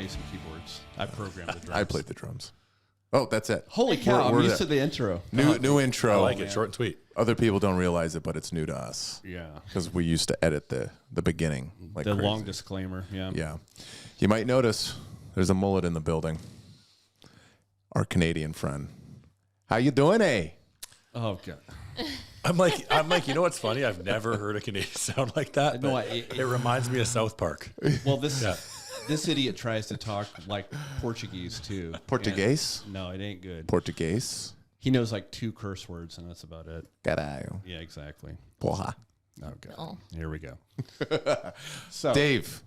bass and keyboards. I programmed the drums. I played the drums. Oh, that's it. Holy cow! I'm used to the intro. New intro. I like it. Short and sweet. Other people don't realize it, but it's new to us. Yeah. Because we used to edit the beginning. Like the crazy. long disclaimer. Yeah. Yeah. You might notice there's a mullet in the building. Our Canadian friend. How you doing, eh? Oh god. I'm like, you know what's funny? I've never heard a Canadian sound like that. No, it reminds me of South Park. Well, this idiot tries to talk like Portuguese too. Portuguese? No, it ain't good. Portuguese? He knows like 2 curse words, and that's about it. Caralho. Yeah, exactly. Porra. Okay. Oh. Here we go. So, Dave,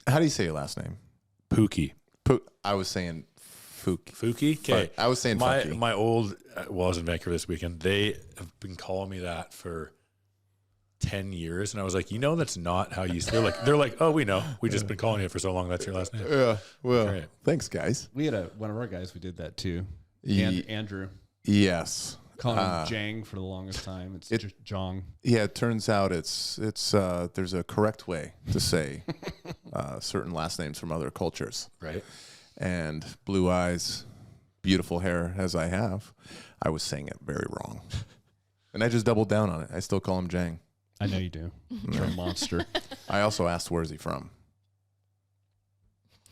how do you say your last name? Puhky. I was saying Puhky. Puhky? Okay. I was saying Puhky. My old, I was in Vancouver this weekend. They have been calling me that for 10 years. And I was like, that's not how you, they're like, oh, we know. We've just been calling you for so long. That's your last name. Yeah. Well, Great. thanks, guys. we had one of our guys who did that too. Andrew. Yes. Calling him Jang for the longest time. It's just Jong. Yeah, it turns out it's there's a correct way to say certain last names from other cultures. Right. And blue eyes, beautiful hair as I have, I was saying it very wrong. And I just doubled down on it. I still call him Jang. I know you do. You're a monster. I also asked, where's he from?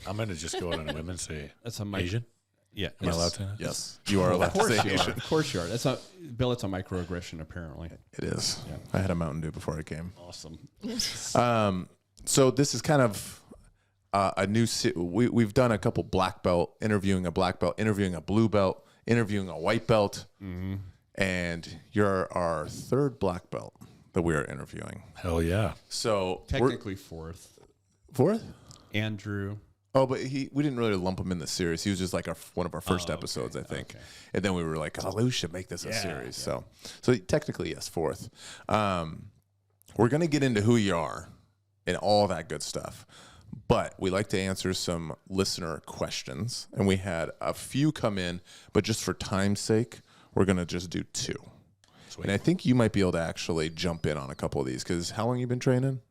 I'm going to just go out on a whim and say That's a Asian. Yeah. Am I allowed to? Yes. You are allowed to say Asian. Of course you are. That's not Bill. It's a microaggression, apparently. It is. Yeah. I had a Mountain Dew before I came. Awesome. So this is kind of a new. We've done a couple black belt, interviewing a black belt, interviewing a blue belt, interviewing a white belt, and you're our 3rd black belt that we are interviewing. Hell yeah. So Technically 4th. 4th. Andrew. Oh, but we didn't really lump him in the series. He was just like one of our first episodes, I think. Okay. And then we were like, oh, we should make this a series. Yeah. So technically, yes, 4th. We're going to get into who you are and all that good stuff. But we like to answer some listener questions. And we had a few come in, but just for time's sake, we're going to just do 2. Sweet. And I think you might be able to actually jump in on a couple of these, because how long you been training?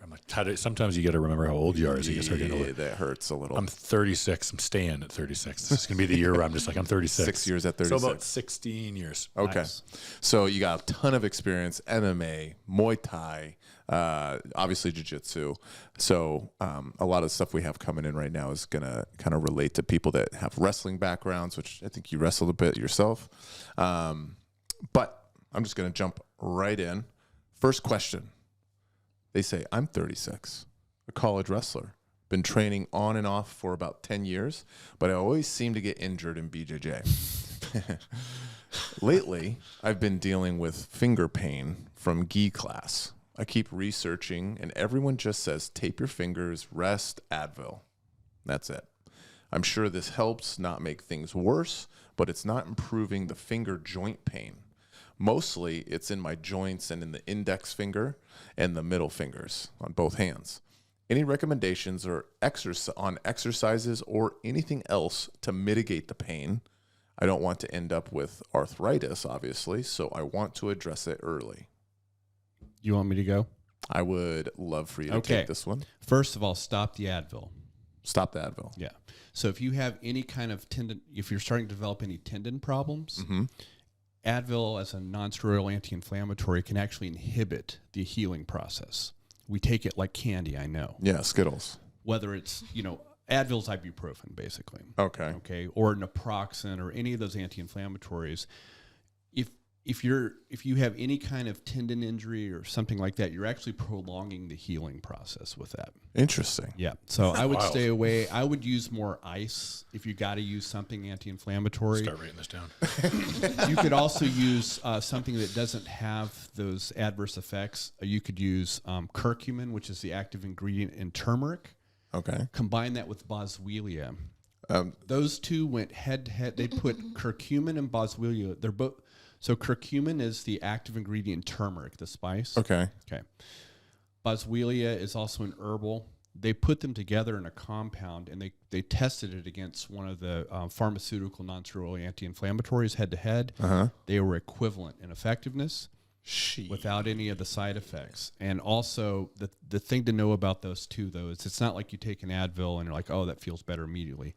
I'm like, sometimes you got to remember how old you are as you get started. That hurts a little. I'm 36. I'm staying at 36. This is going to be the year where I'm just like, I'm 36. 6 years at 36. So about 16 years. Okay. Nice. So you got a ton of experience, MMA, Muay Thai, obviously Jiu-Jitsu. So a lot of stuff we have coming in right now is going to kind of relate to people that have wrestling backgrounds, which I think you wrestled a bit yourself. But I'm just going to jump right in. First question. They say, I'm 36, a college wrestler. Been training on and off for about 10 years, but I always seem to get injured in BJJ. Lately, I've been dealing with finger pain from gi class. I keep researching, and everyone just says, tape your fingers, rest, Advil. That's it. I'm sure this helps not make things worse, but it's not improving the finger joint pain. Mostly, it's in my joints and in the index finger and the middle fingers on both hands. Any recommendations or exercises or anything else to mitigate the pain? I don't want to end up with arthritis, obviously, so I want to address it early. You want me to go? I would love for you to take this one. First of all, stop the Advil. Stop the Advil. Yeah. So if you have any kind of if you're starting to develop any tendon problems, Advil as a non-steroidal anti-inflammatory can actually inhibit the healing process. We take it like candy, I know. Yeah, Skittles. Whether it's, Advil's ibuprofen, basically. Okay. Okay. Or naproxen or any of those anti-inflammatories. If you have any kind of tendon injury or something like that, you're actually prolonging the healing process with that. Interesting. Yeah. So I would stay away. I would use more ice if you got to use something anti-inflammatory. Start writing this down. You could also use something that doesn't have those adverse effects. You could use curcumin, which is the active ingredient in turmeric. Okay. Combine that with boswellia. Those two went head to head. They put curcumin and boswellia. They're both. So curcumin is the active ingredient in turmeric, the spice. Okay. Okay. Boswellia is also an herbal. They put them together in a compound, and they tested it against one of the pharmaceutical non-steroidal anti-inflammatories head to head. They were equivalent in effectiveness. without any of the side effects. And also, the thing to know about those two, though, is it's not like you take an Advil and you're like, oh, that feels better immediately.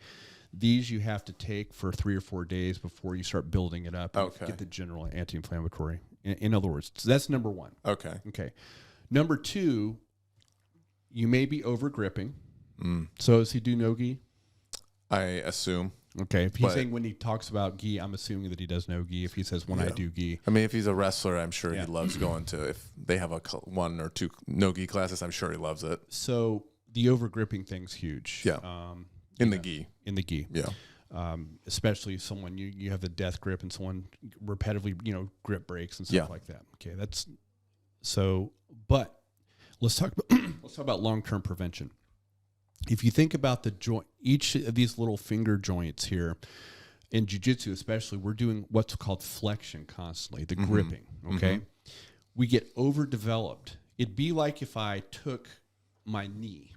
These you have to take for 3 or 4 days before you start building it up and get the general anti-inflammatory. In other words, so that's number one. Okay. Number two, you may be over gripping. So does he do no gi? I assume. Okay. If he's saying when he talks about gi, I'm assuming that he does no gi. If he says when I do gi. I mean, if he's a wrestler, I'm sure he loves going to, if they have 1 or 2 no gi classes, I'm sure he loves it. So the over gripping thing's huge. Yeah. In the gi. In the gi. Yeah. Especially someone you have the death grip and someone repetitively, grip breaks and stuff like that. Okay. That's so, but let's talk about long-term prevention. If you think about the joint, each of these little finger joints here in jiu-jitsu, especially, we're doing what's called flexion constantly, the gripping. Okay. We get overdeveloped. It'd be like if I took my knee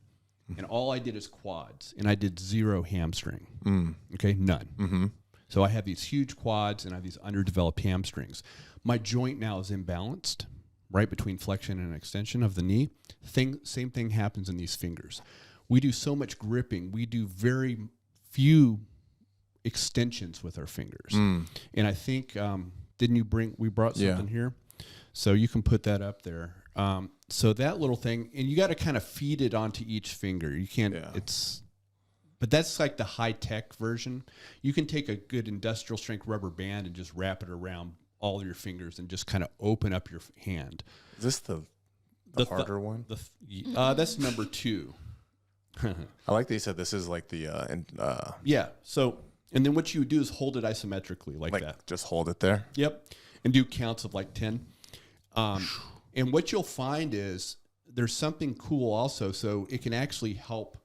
and all I did is quads and I did 0 hamstring. Okay. None. So I have these huge quads and I have these underdeveloped hamstrings. My joint now is imbalanced, right, between flexion and extension of the knee. Same thing happens in these fingers. We do so much gripping. We do very few extensions with our fingers. And I think, we brought something here? So you can put that up there. So that little thing, and you got to kind of feed it onto each finger. You can't, but that's like the high-tech version. You can take a good industrial strength rubber band and just wrap it around all your fingers and just kind of open up your hand. Is this the harder one? That's number 2. I like that you said this is like the So, and then what you would do is hold it isometrically like that. Just hold it there. Yep, and do counts of like 10. And what you'll find is there's something cool also. So it can actually help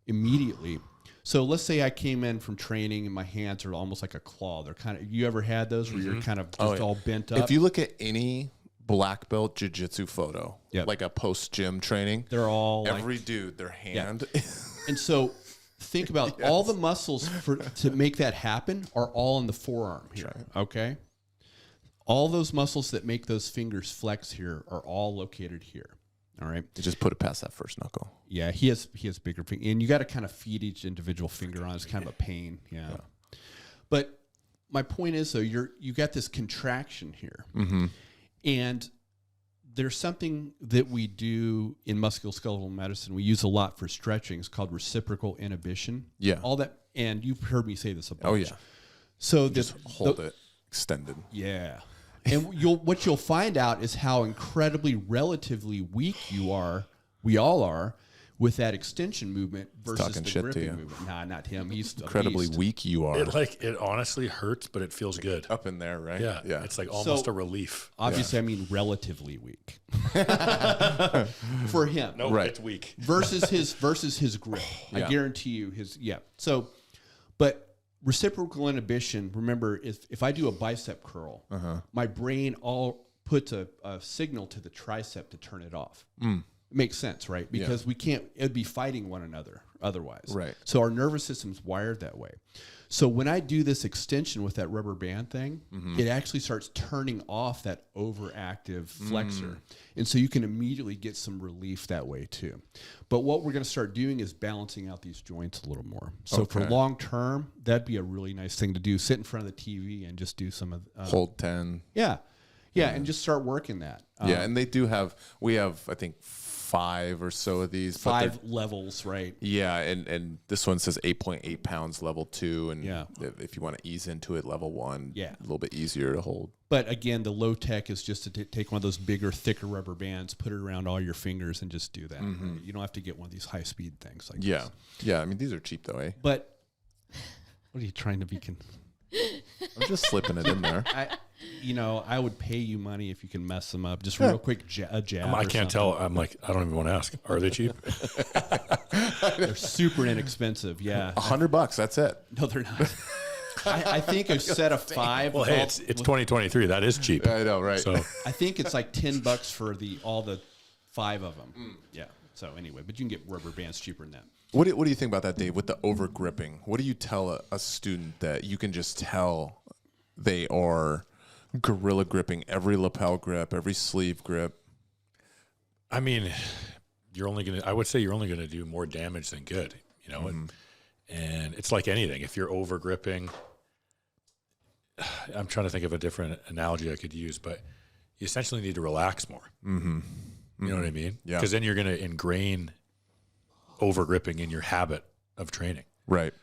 immediately. So let's say I came in from training and my hands are almost like a claw. They're kind of. You ever had those where you're kind of just all bent up? If you look at any black belt jiu-jitsu photo, like a post-gym training, they're all every dude, their hand. And so think about all the muscles to make that happen are all in the forearm here. Okay. All those muscles that make those fingers flex here are all located here. All right. You just put it past that first knuckle. Yeah. He has bigger fingers, and you got to kind of feed each individual finger on. It's kind of a pain. Yeah. But my point is, though, you got this contraction here. And there's something that we do in musculoskeletal medicine. We use a lot for stretching. It's called reciprocal inhibition. Yeah. All that, and you've heard me say this a bunch. Oh yeah. So just hold it extended. Yeah. And what you'll find out is how incredibly relatively weak we all are, with that extension movement versus the gripping movement. Nah, not him. He's incredibly weak you are. It honestly hurts, but it feels good. Up in there, right? Yeah. It's like almost a relief. Obviously, I mean relatively weak. For him. No, it's weak. Versus his grip. I guarantee you So, but reciprocal inhibition, remember, if I do a bicep curl, my brain all puts a signal to the tricep to turn it off. It makes sense, right? Because it'd be fighting one another otherwise. Right. So our nervous system's wired that way. So when I do this extension with that rubber band thing, it actually starts turning off that overactive flexor. And so you can immediately get some relief that way too. But what we're going to start doing is balancing out these joints a little more. So for long term, that'd be a really nice thing to do. Sit in front of the TV and just do some of hold 10. Yeah, and just start working that. And we have I think 5 or so of these. 5 levels, right? Yeah, and this one says 8.8 pounds level 2, and if you want to ease into it, level 1, a little bit easier to hold. But again, the low tech is just to take one of those bigger, thicker rubber bands, put it around all your fingers, and just do that. Right? You don't have to get one of these high speed things like this. Yeah. I mean, these are cheap though, eh? But what are you trying to be? I'm just slipping it in there. I would pay you money if you can mess them up. Just real quick, a jab. I can't tell. I'm like, I don't even want to ask. Are they cheap? They're super inexpensive. Yeah, $100. That's it. No, they're not. I think a set of 5. Well, hey, it's 2023. That is cheap. I know, right? So I think it's like $10 for all the 5 of them. Yeah. So anyway, but you can get rubber bands cheaper than that. What do you think about that, Dave, with the over gripping? What do you tell a student that you can just tell they are gorilla gripping every lapel grip, every sleeve grip? I mean, I would say you're only going to do more damage than good, you know, and it's like anything. If you're over gripping, I'm trying to think of a different analogy I could use, but you essentially need to relax more. You know what I mean? Yeah. Because then you're going to ingrain over gripping in your habit of training. Right.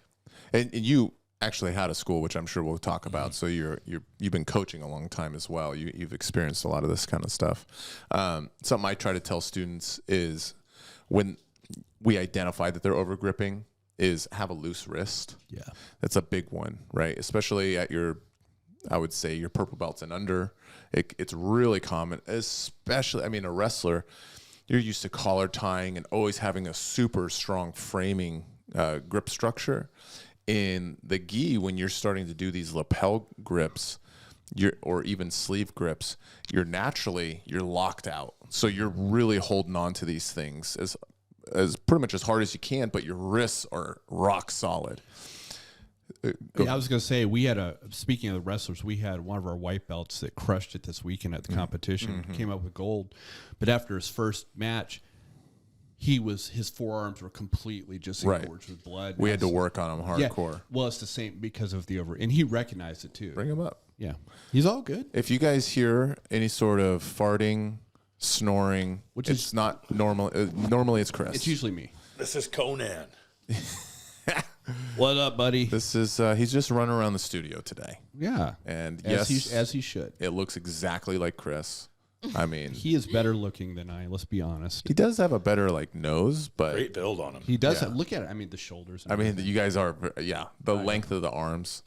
And you actually had a school, which I'm sure we'll talk about. So you've been coaching a long time as well. You've experienced a lot of this kind of stuff. Something I try to tell students is when we identify that they're over gripping is have a loose wrist. Yeah. That's a big one, right? Especially at I would say your purple belts and under. It's really common, especially, I mean, a wrestler, you're used to collar tying and always having a super strong framing grip structure. In the gi, when you're starting to do these lapel grips, or even sleeve grips, you're locked out. So you're really holding on to these things as pretty much as hard as you can, but your wrists are rock solid. Yeah, I was going to say, speaking of the wrestlers, we had one of our white belts that crushed it this weekend at the competition, came up with gold. But after his first match, his forearms were completely just engorged with blood. We had to work on him hardcore. Yeah, well, it's the same because of and he recognized it too. Bring him up. Yeah, he's all good. If you guys hear any sort of farting, snoring, it's not normal. Normally it's Chris. It's usually me. This is Conan. What up, buddy? This is he's just running around the studio today. Yeah, and as he should. It looks exactly like Chris. I mean, he is better looking than I. Let's be honest. He does have a better nose, but great build on him. He does. Look at it. I mean, the shoulders. I mean, you guys are. The length of the arms.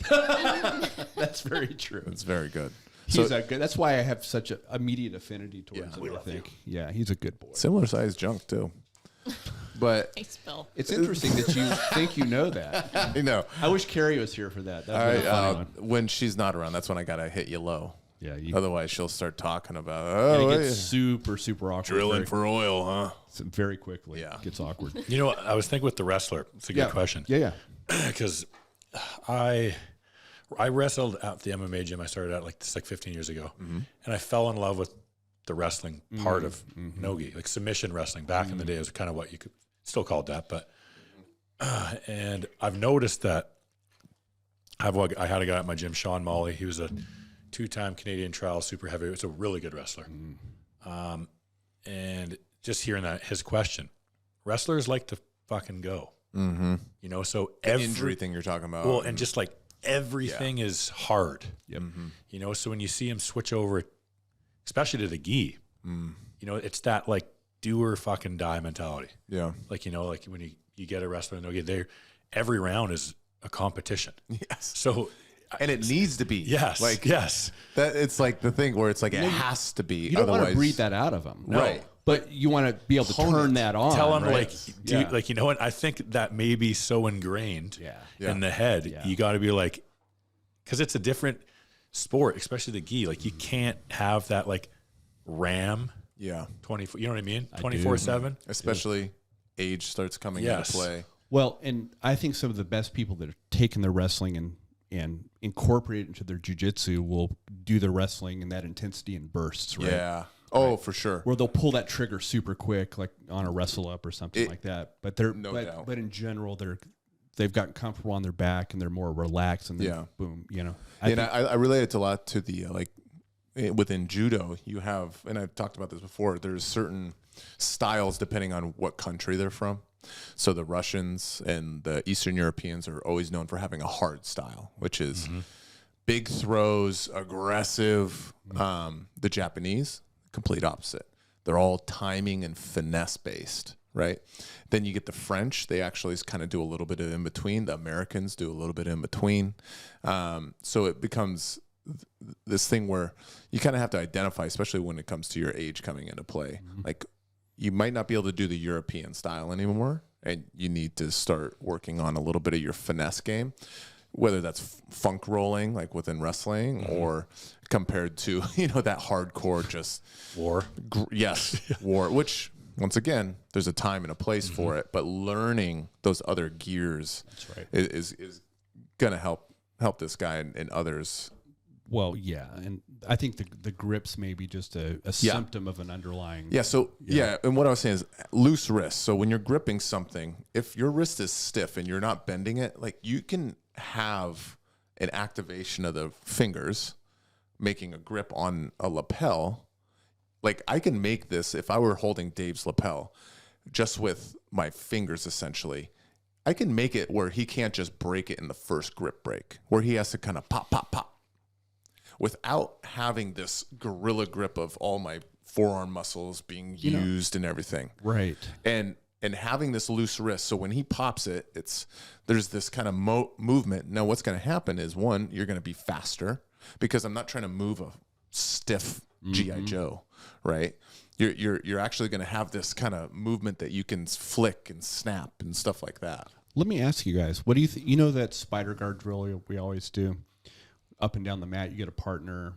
That's very true. It's very good. He's a good. That's why I have such an immediate affinity towards him. I think. Yeah, he's a good boy. Similar size junk too. But it's interesting that you think you know that. You know, I wish Carrie was here for that. That'd be a funny one. When she's not around, that's when I gotta hit you low. Yeah. Otherwise, she'll start talking about. And it gets super awkward. Drilling for oil, huh? Very quickly. Yeah. It gets awkward. You know what? I was thinking with the wrestler. It's a good question. Yeah. Because I wrestled at the MMA gym I started at like 15 years ago, and I fell in love with the wrestling part of no-gi, like submission wrestling. Back in the day, it was kind of what you could still call it that, but and I've noticed that I had a guy at my gym, Sean Molly. He was a 2-time Canadian trial super heavyweight. It's a really good wrestler. And just hearing his question, wrestlers like to fucking go. You know, so every injury thing you're talking about. Well, and just like everything is hard. You know, so when you see him switch over, especially to the gi, you know, it's that like do or fucking die mentality. Yeah. Like, you know, like when you get a wrestler and every round is a competition. Yes. So, and it needs to be. Yes. Like, yes. That it's like the thing where it's like it has to be. You don't want to breathe that out of them. No. Right. But you want to be able to turn that on. Tell them right? like you know what? I think that may be so ingrained in the head. Yeah. You got to be like, because it's a different sport, especially the gi. Like you can't have that like ram. Yeah. 24. You know what I mean? 24/7. Especially age starts coming into play. Well, and I think some of the best people that have taken their wrestling and incorporate it into their jiu-jitsu will do the wrestling and that intensity in bursts, right? Yeah. Oh, for sure. Where they'll pull that trigger super quick, like on a wrestle up or something like that. But but in general, they've gotten comfortable on their back and they're more relaxed and then boom, you know. I relate it a lot to the within judo, you have, and I've talked about this before, there's certain styles depending on what country they're from. So the Russians and the Eastern Europeans are always known for having a hard style, which is big throws, aggressive. The Japanese, complete opposite. They're all timing and finesse based, right? Then you get the French. They actually kind of do a little bit of in between. The Americans do a little bit in between. So it becomes this thing where you kind of have to identify, especially when it comes to your age coming into play. Like you might not be able to do the European style anymore, and you need to start working on a little bit of your finesse game, whether that's funk rolling like within wrestling or compared to, that hardcore just war. War, which once again, there's a time and a place for it, but learning those other gears is going to help this guy and others Well, yeah, and I think the grips may be just a symptom of an underlying. Yeah. So and what I was saying is loose wrist. So when you're gripping something, if your wrist is stiff and you're not bending it, like you can have an activation of the fingers, making a grip on a lapel. Like I can make this if I were holding Dave's lapel, just with my fingers essentially. I can make it where he can't just break it in the first grip break, where he has to kind of pop, pop, pop, without having this gorilla grip of all my forearm muscles being used and everything. Right. And having this loose wrist. So when he pops it, there's this kind of movement. Now what's going to happen is, one, you're going to be faster because I'm not trying to move a stiff G.I. Joe, right? You're actually going to have this kind of movement that you can flick and snap and stuff like that. Let me ask you guys, what do you think? You know that spider guard drill we always do? Up and down the mat, you get a partner,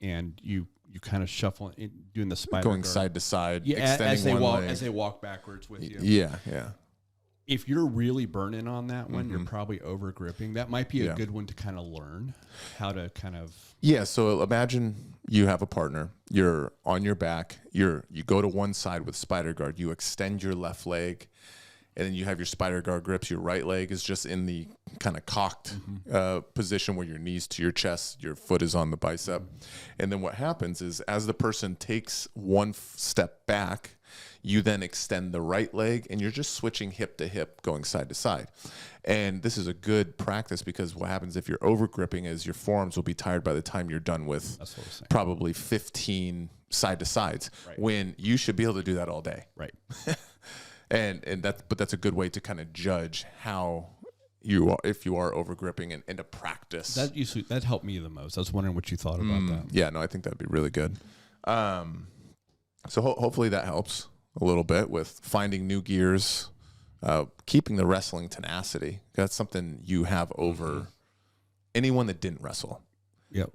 and you kind of shuffle doing the spider going guard. side to side, yeah, extending as they walk backwards with you. Yeah. If you're really burning on that one, you're probably over gripping. That might be a good one to kind of learn how to kind of. Yeah. So imagine you have a partner. You're on your back. You go to one side with spider guard. You extend your left leg, and then you have your spider guard grips. Your right leg is just in the kind of cocked position where your knees to your chest, your foot is on the bicep. And then what happens is, as the person takes one step back, you then extend the right leg, and you're just switching hip to hip, going side to side. And this is a good practice, because what happens if you're over gripping is your forearms will be tired by the time you're done with probably 15 side to sides, when you should be able to do that all day. Right. But that's a good way to kind of judge how you are, if you are over gripping, and to practice. That helped me the most. I was wondering what you thought about that. Yeah, no, I think that'd be really good. So hopefully that helps a little bit with finding new gears, keeping the wrestling tenacity. That's something you have over anyone that didn't wrestle. Yeah,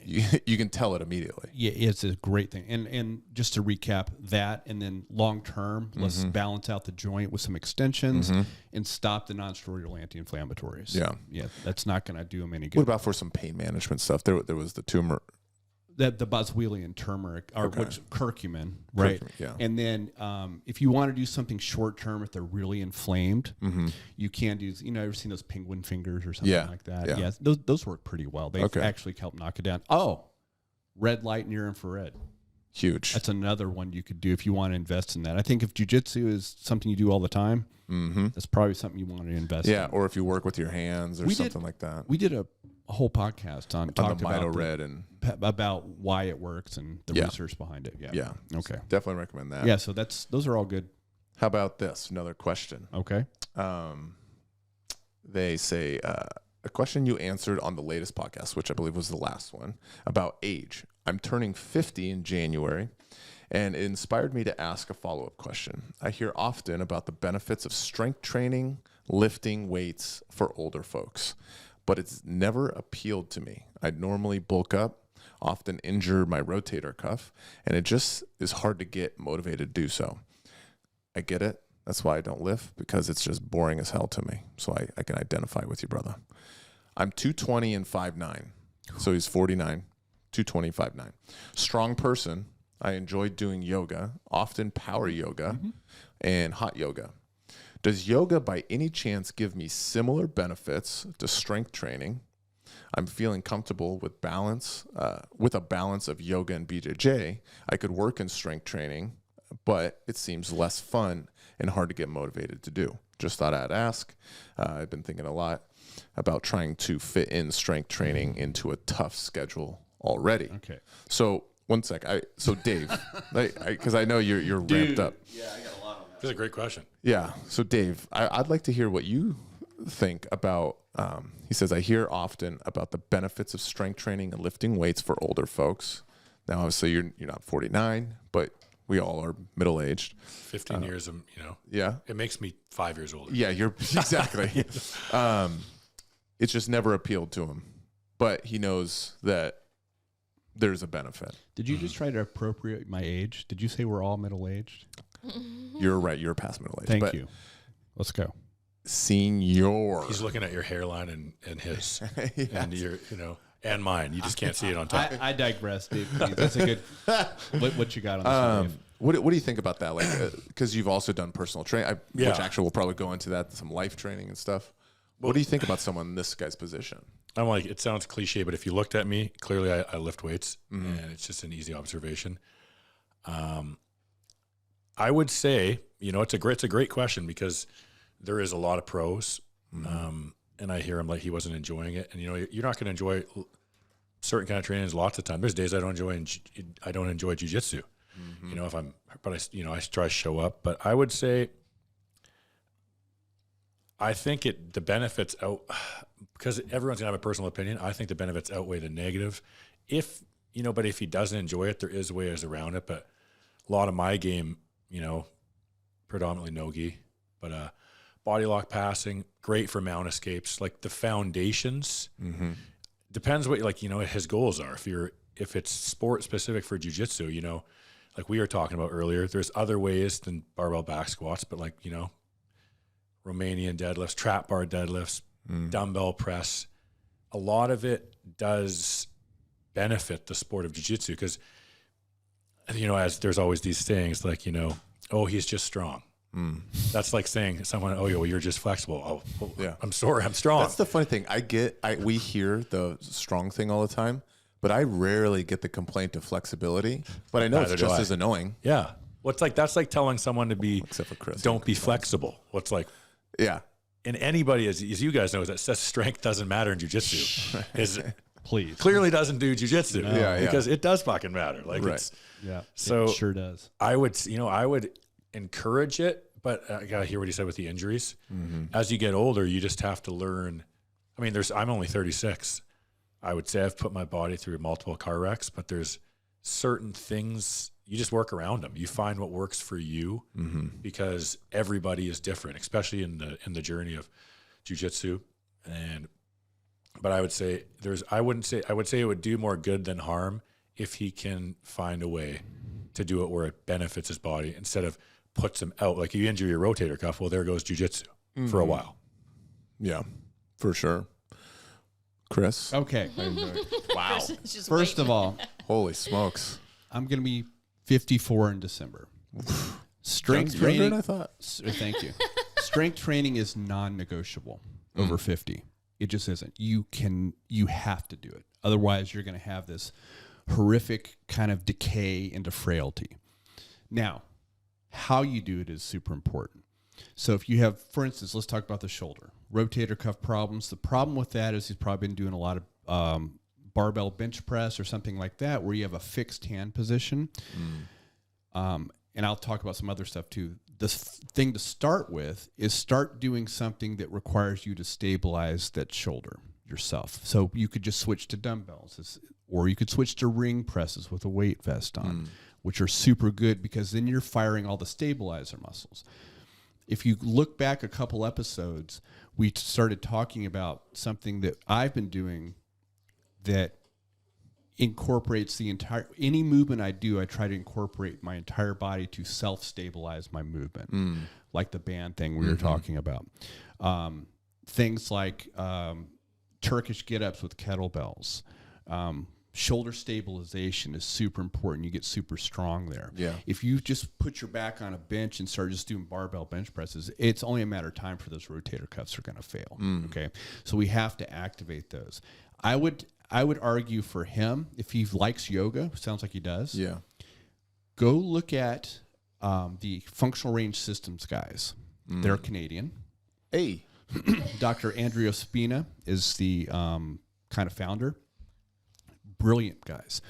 you can tell it immediately. Yeah, it's a great thing. And just to recap that, and then long term, let's balance out the joint with some extensions and stop the non-steroidal anti-inflammatories. Yeah, that's not going to do them any good. What about for some pain management stuff? There was the tumor. The boswellian turmeric, or which curcumin, right? Yeah. And then if you want to do something short term, if they're really inflamed, you can do. Ever seen those penguin fingers or something like that? Yeah, those work pretty well. They actually help knock it down. Oh, red light near infrared. Huge. That's another one you could do if you want to invest in that. I think if jiu-jitsu is something you do all the time, that's probably something you want to invest in. Yeah, or if you work with your hands or something like that. We did a whole podcast on the Mito Red and about why it works and the research behind it. Yeah. Okay. So definitely recommend that. Yeah. So those are all good. How about this? Another question. Okay. They say a question you answered on the latest podcast, which I believe was the last one, about age. I'm turning 50 in January, and it inspired me to ask a follow-up question. I hear often about the benefits of strength training, lifting weights for older folks, but it's never appealed to me. I normally bulk up, often injure my rotator cuff, and it just is hard to get motivated to do so. I get it. That's why I don't lift, because it's just boring as hell to me. So I can identify with you, brother. I'm 220 and 5'9". So he's 49, 220, 5'9". Strong person. I enjoy doing yoga, often power yoga and hot yoga. Does yoga by any chance give me similar benefits to strength training? I'm feeling comfortable with with a balance of yoga and BJJ. I could work in strength training, but it seems less fun and hard to get motivated to do. Just thought I'd ask. I've been thinking a lot about trying to fit in strength training into a tough schedule already. Okay. So one sec. So Dave, because I know you're ramped up. Yeah, I got a lot on that. That's a great question. Yeah. So Dave, I'd like to hear what you think about. He says, I hear often about the benefits of strength training and lifting weights for older folks. Now, obviously, you're not 49, but we all are middle aged. 15 years, Yeah. it makes me 5 years older. Yeah, you're exactly. It's just never appealed to him, but he knows that there's a benefit. Did you just try to appropriate my age? Did you say we're all middle-aged? You're right. You're past middle age. Thank you. Let's go. Senior. He's looking at your hairline and his, Yes. and you're, And mine. You just can't see it on top. I digress, Dave. Please. That's a good. What you got on this? Dave? What do you think about that? Like, because you've also done personal training, which actually we'll probably go into that, some life training and stuff. What do you think about someone in this guy's position? I'm like, it sounds cliche, but if you looked at me, clearly I lift weights, and it's just an easy observation. I would say, it's a great question because there is a lot of pros, and I hear him like he wasn't enjoying it, and you're not going to enjoy certain kind of trainings lots of time. There's days I don't enjoy jiu-jitsu. I try to show up, but I would say, I think the benefits because everyone's gonna have a personal opinion. I think the benefits outweigh the negative. But if he doesn't enjoy it, there is ways around it. But a lot of my game, predominantly no-gi, but body lock passing, great for mount escapes. Like the foundations, depends what his goals are. If it's sport specific for jiu-jitsu, like we were talking about earlier, there's other ways than barbell back squats, but Romanian deadlifts, trap bar deadlifts, dumbbell press. A lot of it does benefit the sport of jiu-jitsu because, as there's always these sayings like, oh, he's just strong. That's like saying someone, oh, you're just flexible. Oh, yeah. I'm sorry, I'm strong. That's the funny thing. We hear the strong thing all the time, but I rarely get the complaint of flexibility. But I know it's just as annoying. Yeah. That's like telling someone to be, except for Chris, don't be flexible. What's like, yeah. And anybody, as you guys know, that says strength doesn't matter in jiu-jitsu Please clearly doesn't do jiu-jitsu because yeah. it does fucking matter. Like right. It sure does. I would encourage it, but I gotta hear what he said with the injuries. As you get older, you just have to learn. I mean, I'm only 36. I would say I've put my body through multiple car wrecks, but there's certain things you just work around them. You find what works for you because everybody is different, especially in the journey of jiu-jitsu. But I would say I would say it would do more good than harm if he can find a way to do it where it benefits his body instead of puts him out. Like you injure your rotator cuff, well, there goes jiu-jitsu for a while. Yeah, for sure. Chris? Okay. Wow. First of all, holy smokes. I'm going to be 54 in December. Strength training. Younger than I thought. Thank you. Strength training is non-negotiable over 50. It just isn't. You have to do it. Otherwise, you're going to have this horrific kind of decay into frailty. Now, how you do it is super important. So if you have, for instance, let's talk about the shoulder. Rotator cuff problems. The problem with that is he's probably been doing a lot of barbell bench press or something like that where you have a fixed hand position. And I'll talk about some other stuff too. The thing to start with is start doing something that requires you to stabilize that shoulder yourself. So you could just switch to dumbbells or you could switch to ring presses with a weight vest on, which are super good because then you're firing all the stabilizer muscles. If you look back a couple episodes, we started talking about something that I've been doing that incorporates any movement I do, I try to incorporate my entire body to self-stabilize my movement, like the band thing we were talking about. Things like Turkish get-ups with kettlebells. Shoulder stabilization is super important. You get super strong there. Yeah. If you just put your back on a bench and start just doing barbell bench presses, it's only a matter of time for those rotator cuffs are going to fail. Okay. So we have to activate those. I would argue for him, if he likes yoga, sounds like he does. Yeah. Go look at the functional range systems guys. They're Canadian. Hey. Dr. Andrea Spina is the kind of founder. Brilliant guys.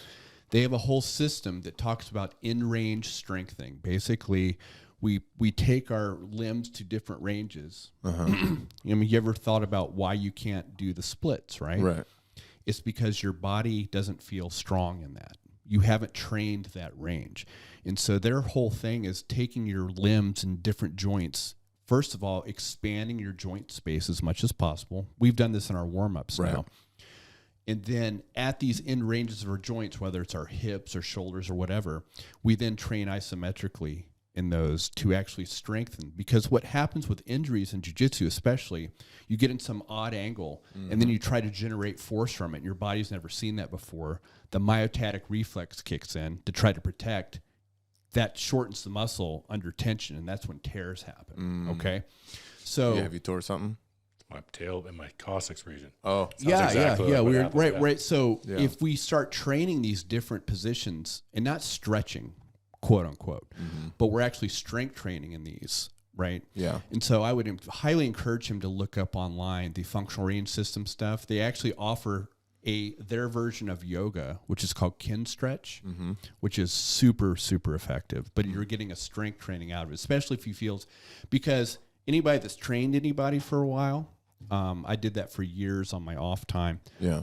They have a whole system that talks about in-range strengthening. Basically, we take our limbs to different ranges. You ever thought about why you can't do the splits, right? Right. It's because your body doesn't feel strong in that. You haven't trained that range. And so their whole thing is taking your limbs in different joints. First of all, expanding your joint space as much as possible. We've done this in our warm-ups now. And then at these end ranges of our joints, whether it's our hips or shoulders or whatever, we then train isometrically in those to actually strengthen, because what happens with injuries in jiu-jitsu especially, you get in some odd angle and then you try to generate force from it. Your body's never seen that before. The myotatic reflex kicks in to try to protect. That shortens the muscle under tension, and that's when tears happen. Okay, so have you tore something? My tail in my coccyx region. Oh, exactly what We're happens, right. So if we start training these different positions and not stretching, quote unquote, but we're actually strength training in these, right? Yeah. And so I would highly encourage him to look up online the functional range system stuff. They actually offer their version of yoga, which is called kin stretch, which is super, super effective. But you're getting a strength training out of it, especially if you feel, because anybody that's trained anybody for a while, I did that for years on my off time. Yeah.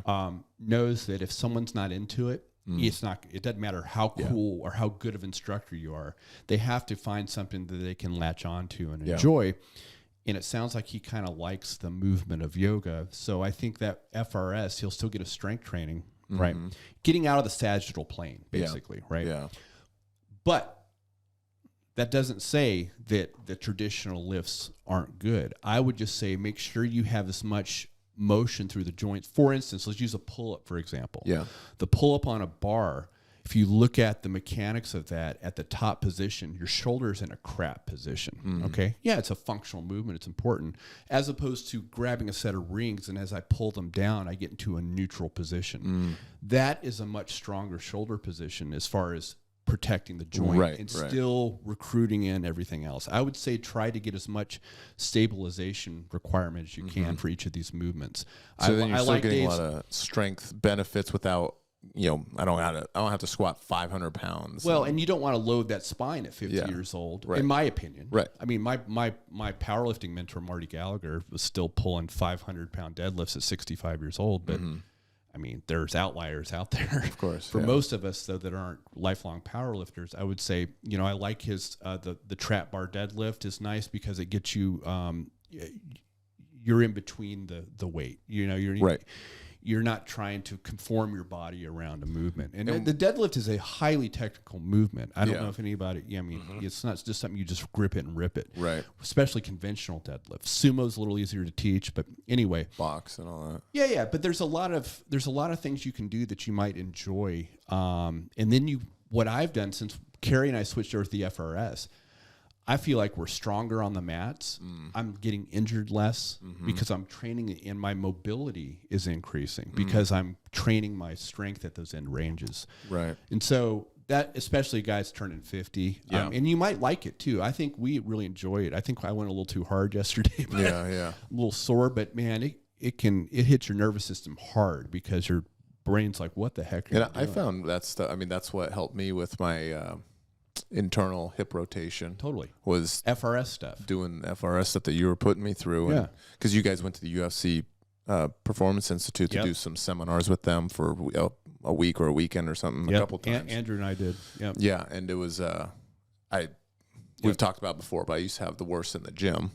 Knows that if someone's not into it, it doesn't matter how cool or how good of instructor you are. They have to find something that they can latch onto and enjoy. And it sounds like he kind of likes the movement of yoga. So I think that FRS, he'll still get a strength training, right? Getting out of the sagittal plane, basically, right? Yeah. But that doesn't say that the traditional lifts aren't good. I would just say make sure you have as much motion through the joints. For instance, let's use a pull-up, for example. Yeah. The pull-up on a bar, if you look at the mechanics of that at the top position, your shoulder's in a crap position, okay? Yeah, it's a functional movement. It's important. As opposed to grabbing a set of rings, and as I pull them down, I get into a neutral position. That is a much stronger shoulder position as far as protecting the joint and still recruiting in everything else. I would say try to get as much stabilization requirement as you can for each of these movements. So then you're still getting a lot of strength benefits without, I don't have to squat 500 pounds. Well, and you don't want to load that spine at 50 years old, in my opinion. Right. I mean, my powerlifting mentor, Marty Gallagher, was still pulling 500-pound deadlifts at 65 years old, but I mean, there's outliers out there. Of course. For most of us, though, that aren't lifelong powerlifters, I would say, I like his, the trap bar deadlift is nice because it gets you, you're in between the weight. You're not trying to conform your body around a movement. And the deadlift is a highly technical movement. I don't know if anybody, it's not just something you just grip it and rip it. Right. Especially conventional deadlift. Sumo's a little easier to teach, but anyway. Box and all that. Yeah. But there's a lot of things you can do that you might enjoy. And then what I've done since Carrie and I switched over to the FRS, I feel like we're stronger on the mats. I'm getting injured less because I'm training and my mobility is increasing because I'm training my strength at those end ranges. Right. And so that, especially guys turning 50, and you might like it too. I think we really enjoy it. I think I went a little too hard yesterday. But a little sore, but man, it hits your nervous system hard because your brain's like, what the heck are you doing? I found that's what helped me with my internal hip rotation. Totally. Was FRS stuff. Doing FRS stuff that you were putting me through. Because you guys went to the UFC Performance Institute to do some seminars with them for a week or a weekend or something a couple times. Andrew and I did. Yeah, and it was we've talked about before, but I used to have the worst in the gym.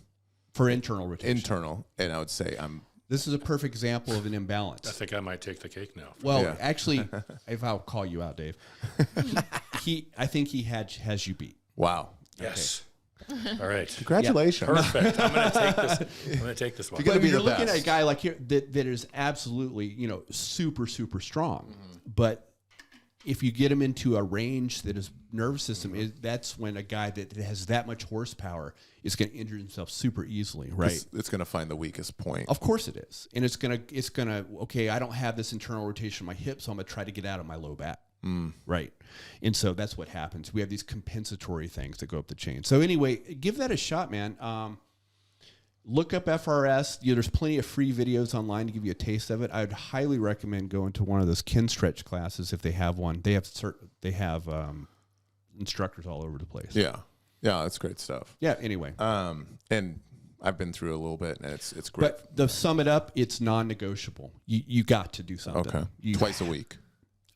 For internal rotation. And I would say this is a perfect example of an imbalance. I think I might take the cake now. Well, actually, if I'll call you out, Dave, I think he has you beat. Wow. Yes. All right. Congratulations. Perfect. I'm going to take this one. But you're looking at a guy like here that is absolutely, super, super strong. But if you get him into a range that his nervous system that's when a guy that has that much horsepower is going to injure himself super easily, right? It's going to find the weakest point. Of course it is. And it's going to, okay, I don't have this internal rotation in my hip, so I'm going to try to get out of my low back. Right. And so that's what happens. We have these compensatory things that go up the chain. So anyway, give that a shot, man. Look up FRS. There's plenty of free videos online to give you a taste of it. I would highly recommend going to one of those kin stretch classes if they have one. They have instructors all over the place. Yeah, that's great stuff. Yeah. Anyway, and I've been through a little bit, and it's great. But to sum it up, it's non-negotiable. You got to do something. Okay, twice a week.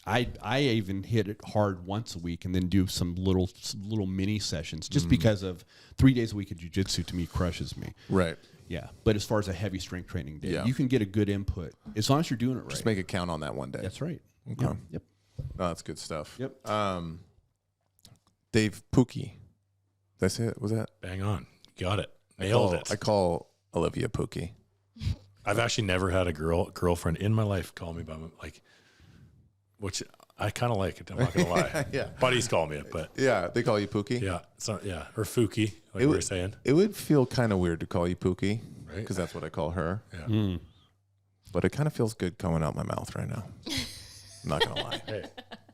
I even hit it hard once a week and then do some little mini sessions just because of 3 days a week of jiu-jitsu to me crushes me. Right. Yeah. But as far as a heavy strength training day, you can get a good input as long as you're doing it right. Just make it count on that one day. That's right. Okay. Yep. No, that's good stuff. Yep. Dave Puhky. Did I say it? Was that? Bang on. Got it. Nailed it. I call Olivia Poo-key. I've actually never had a girlfriend in my life call me by which I kind of like it. I'm not gonna lie. Yeah. Buddies call me it, but Yeah, they call you Poo-key? yeah, or Poo-key, like we were saying. It would feel kind of weird to call you Poo-key, Right. because that's what I call her. Yeah. But it kind of feels good coming out my mouth right now. I'm not going to lie. Hey,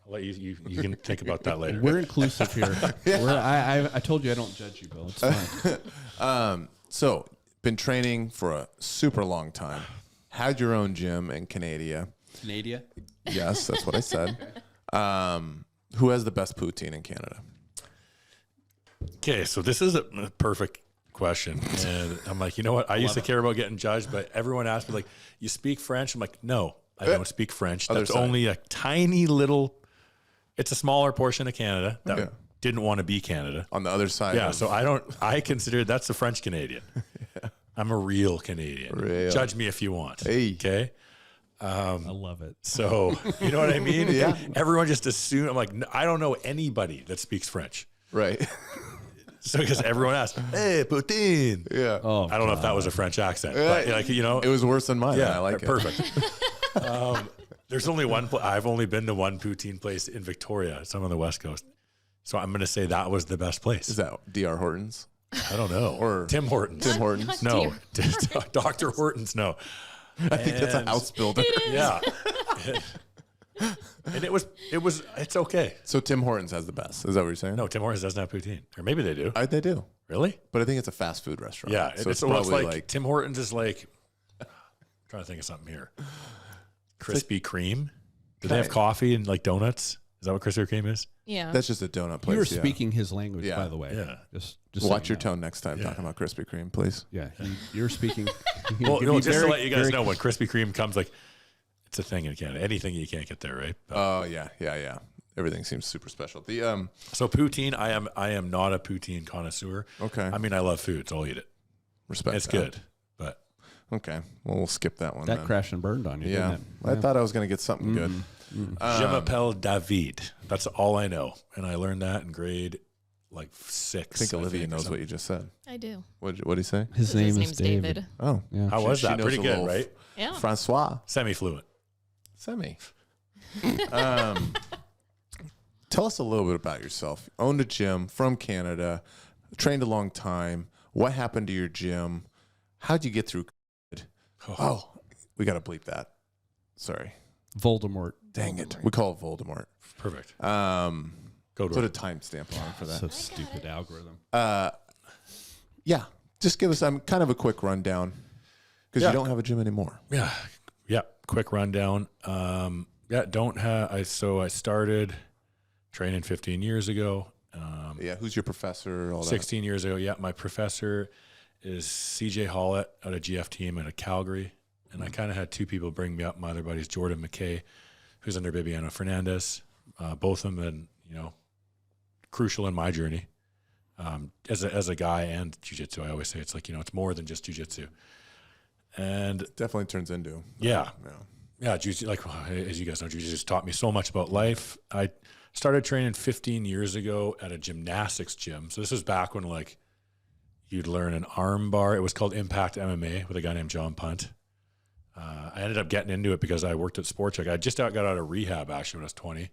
I'll let you can think about that later. We're inclusive here. I told you I don't judge you, Bill. It's fine. So, been training for a super long time. Had your own gym in Canada. Canada? Yes, that's what I said. Who has the best poutine in Canada? Okay, so this is a perfect question. And I'm like, you know what? I used to care about getting judged, but everyone asked me, like, you speak French? I'm like, no, I don't speak French. That's only a tiny little, it's a smaller portion of Canada that didn't want to be Canada. On the other side. Yeah, so I consider that's the French Canadian. I'm a real Canadian. Real. Judge me if you want. Hey. Okay. I love it. So, you know what I mean? Yeah. Everyone just assumes, I'm like, I don't know anybody that speaks French. Right. So, because everyone asks, hey, poutine. Yeah. Oh, I don't know if that was a French accent, but like, you know, It was worse than mine. yeah, I like it. perfect. There's only one, I've only been to one poutine place in Victoria, some on the West Coast. So I'm going to say that was the best place. Is that DR Hortons? I don't know. Or Tim Hortons. Tim Hortons? No. Dr. Hortons, no. I think that's a house builder. Yeah. And it's okay. So Tim Hortons has the best. Is that what you're saying? No, Tim Hortons doesn't have poutine. Or maybe they do. They do. Really? But I think it's a fast food restaurant. Yeah. So It's probably like Tim Hortons is like, I'm trying to think of something here. Krispy Kreme. Do they have coffee and like donuts? Is that what Krispy Kreme is? Yeah. That's just a donut place. You're yeah. speaking his language, Yeah. by the way. Yeah. Just Watch your so you know. tone next time talking about Krispy Kreme, please. Yeah, you're speaking. Well, You'll be just to very- let you guys very- know, when Krispy Kreme comes, like, it's a thing in Canada. Anything you can't get there, right? But, Oh yeah. Everything seems super special. The so poutine, I am not a poutine connoisseur. Okay. I mean, I love food, so I'll eat it. respect. It's that. good, but Okay. Well, we'll skip that one. That then. crashed and burned on you, Yeah. didn't it? I thought I was going to get something good. Je m'appelle David. That's all I know, and I learned that in grade like 6. I think Olivia or knows what something. you just said. I do. What did he say? His name name's is David. Oh, Yeah. How was She that? knows Pretty a good, little right? Yeah. Francois. Semi-fluent. Semi. Tell us a little bit about yourself. Owned a gym from Canada, trained a long time. What happened to your gym? How'd you get through COVID? Oh, we got to bleep that. Sorry. Voldemort. Dang it. We call it Voldemort. Perfect. Go to put a it. timestamp on for that. So stupid algorithm. Yeah. Just give us kind of a quick rundown because you don't have a gym anymore. Yeah. Yeah. Quick rundown. Don't have. So I started training 15 years ago. Yeah. Who's your professor? All that. 16 years ago. Yeah. My professor is CJ Hollett out of GF team out of Calgary. And I kind of had two people bring me up. My other buddy's Jordan McKay, who's under Bibiano Fernandez. Both of them been, crucial in my journey. As a guy and jiu-jitsu, I always say it's like, it's more than just jiu-jitsu. And Definitely turns into. yeah, jiu-jitsu, like as you guys know, jiu-jitsu has taught me so much about life. I started training 15 years ago at a gymnastics gym. So this was back when like you'd learn an arm bar. It was called Impact MMA with a guy named John Punt. I ended up getting into it because I worked at Sport Check. I just got out of rehab actually when I was 20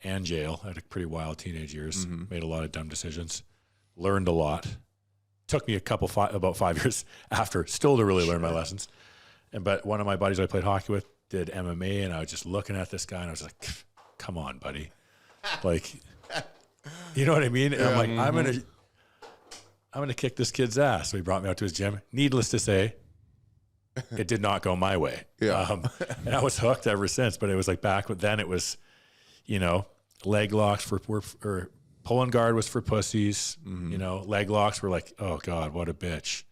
and jail. I had a pretty wild teenage years, made a lot of dumb decisions, learned a lot. Took me about 5 years after still to really learn my lessons. But one of my buddies I played hockey with did MMA, and I was just looking at this guy and I was like, come on, buddy. Like, you know what I mean? And I'm like, I'm going to kick this kid's ass. So he brought me out to his gym. Needless to say, it did not go my way. Yeah. And I was hooked ever since. But it was like back then it was, leg locks or pulling guard was for pussies. Leg locks were like, oh God, what a bitch.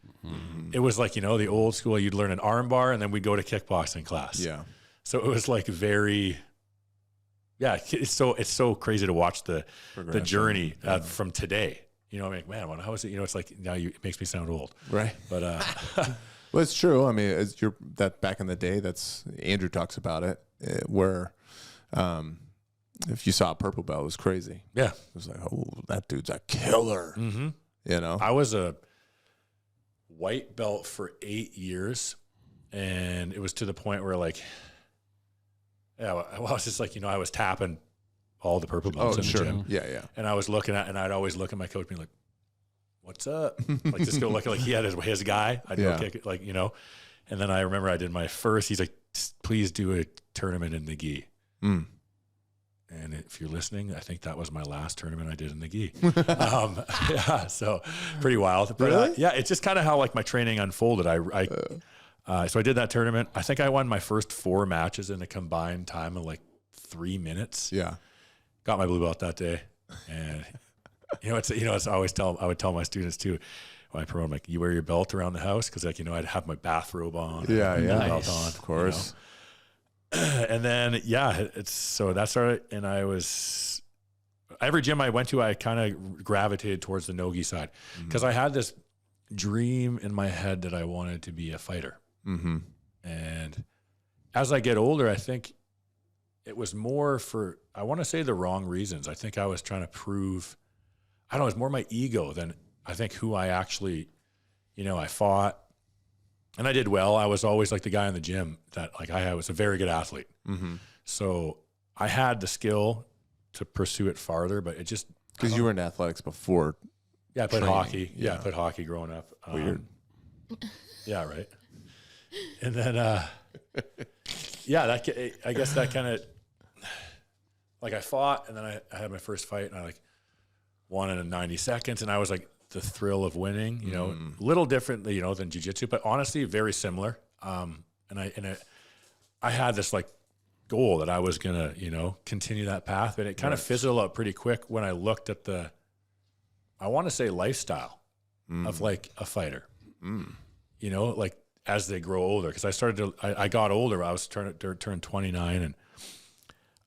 It was like, the old school, you'd learn an arm bar and then we'd go to kickboxing class. Yeah. So it was like it's so crazy to watch the journey from today. I mean, man, how is it? It's like now it makes me sound old. Right. But Well, it's true. I mean, that back in the day, that's Andrew talks about it, where if you saw a purple belt, it was crazy. yeah. It was like, oh, that dude's a killer. You know, I was a white belt for 8 years, and it was to the point where like, yeah, well, I was just like, I was tapping all the purple belts in the gym. Yeah. And I was looking at, and I'd always look at my coach being like, what's up? Like just go look like he had his guy. I'd go kick it, like, and then I remember I did my first, he's like, please do a tournament in the gi. And if you're listening, I think that was my last tournament I did in the gi. Yeah, so pretty wild. But really? Yeah, it's just kind of how like my training unfolded. So I did that tournament. I think I won my first 4 matches in a combined time of like 3 minutes. Yeah. Got my blue belt that day. And it's I would tell my students too, when I promote, I'm like, you wear your belt around the house? Cause like, I'd have my bathrobe on. Yeah. Belt on, of course. And then, so that started, and every gym I went to, I kind of gravitated towards the no-gi side because I had this dream in my head that I wanted to be a fighter. And as I get older, I think it was more for, I want to say the wrong reasons. I think I was trying to prove, I don't know, it's more my ego than I think who I actually, I fought. And I did well. I was always like the guy in the gym that like I was a very good athlete. So I had the skill to pursue it farther, but it just. Because you were in athletics before. Yeah, I played hockey. Yeah, I played hockey growing up. Weird. Yeah, right. And then, I guess that kind of, like I fought and then I had my first fight and I like won in 90 seconds and I was like, the thrill of winning, a little different, than jiu-jitsu, but honestly, very similar. And I had this like goal that I was going to, continue that path, but it kind of fizzled out pretty quick when I looked at I want to say lifestyle of like a fighter, like as they grow older. Cause I got older, I was turned 29 and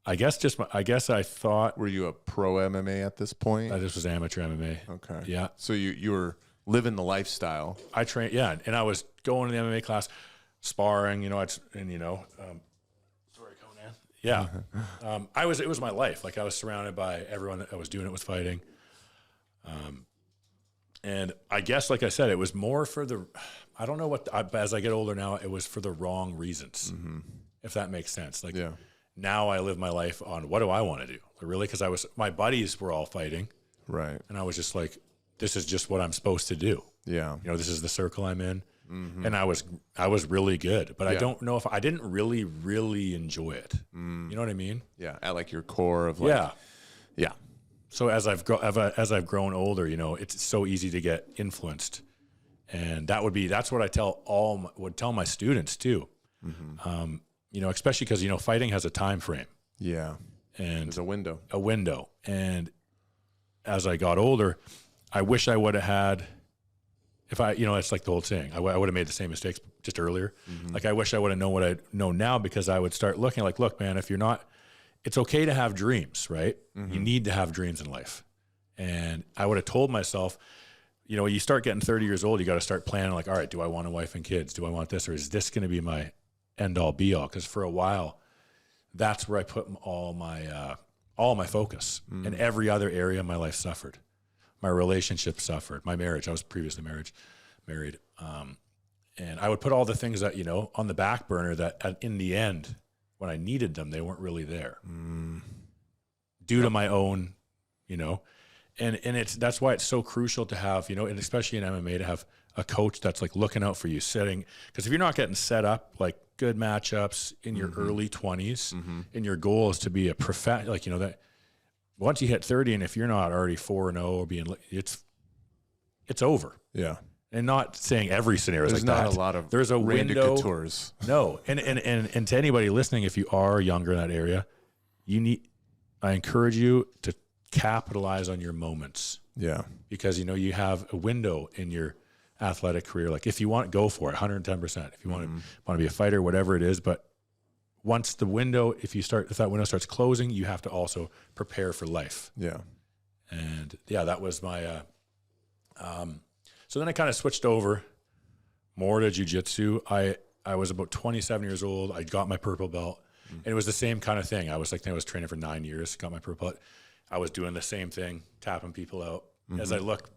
I guess I thought. Were you a pro MMA at this point? This was amateur MMA. Okay. Yeah. So you were living the lifestyle. I trained, and I was going to the MMA class, sparring, sorry, Conan. Yeah. It was my life. Like I was surrounded by everyone that I was doing it was fighting. And I guess, like I said, it was more for I don't know as I get older now, it was for the wrong reasons, if that makes sense. Like, now I live my life on what do I want to do? Really? Because my buddies were all fighting. Right. And I was just like, this is just what I'm supposed to do. Yeah. This is the circle I'm in. And I was really good, but I don't know if I didn't really, really enjoy it. You know what I mean? Yeah. At like your core of like. Yeah. So as I've grown older, it's so easy to get influenced. And that's what I would tell my students too. Especially because, fighting has a time frame. Yeah. And there's a window. And as I got older, I wish I would have had, it's like the whole saying, I would have made the same mistakes just earlier. Like I wish I would have known what I know now because I would start looking like, look, man, it's okay to have dreams, right? You need to have dreams in life. And I would have told myself, you start getting 30 years old, you got to start planning like, all right, do I want a wife and kids? Do I want this? Or is this going to be my end all be all? Because for a while, that's where I put all my focus, and every other area of my life suffered. My relationship suffered. My marriage, I was previously married, and I would put all the things that on the back burner that in the end, when I needed them, they weren't really there, due to my own, and that's why it's so crucial to have and especially in MMA to have a coach that's like looking out for you, because if you're not getting set up like good matchups in your early 20s, and your goal is to be a that once you hit 30, and if you're not already 4-0 or it's over. Yeah. And not saying every scenario is like that. There's not a lot of there's a window. Coutures. No. And to anybody listening, if you are younger in that area, I encourage you to capitalize on your moments. Yeah. Because, you have a window in your athletic career. Like if you want, go for it 110%. If you want to be a fighter, whatever it is. But once if that window starts closing, you have to also prepare for life. Yeah. And that was my, so then I kind of switched over more to jiu-jitsu. I was about 27 years old. I got my purple belt and it was the same kind of thing. I was training for 9 years, got my purple belt. I was doing the same thing, tapping people out. As I look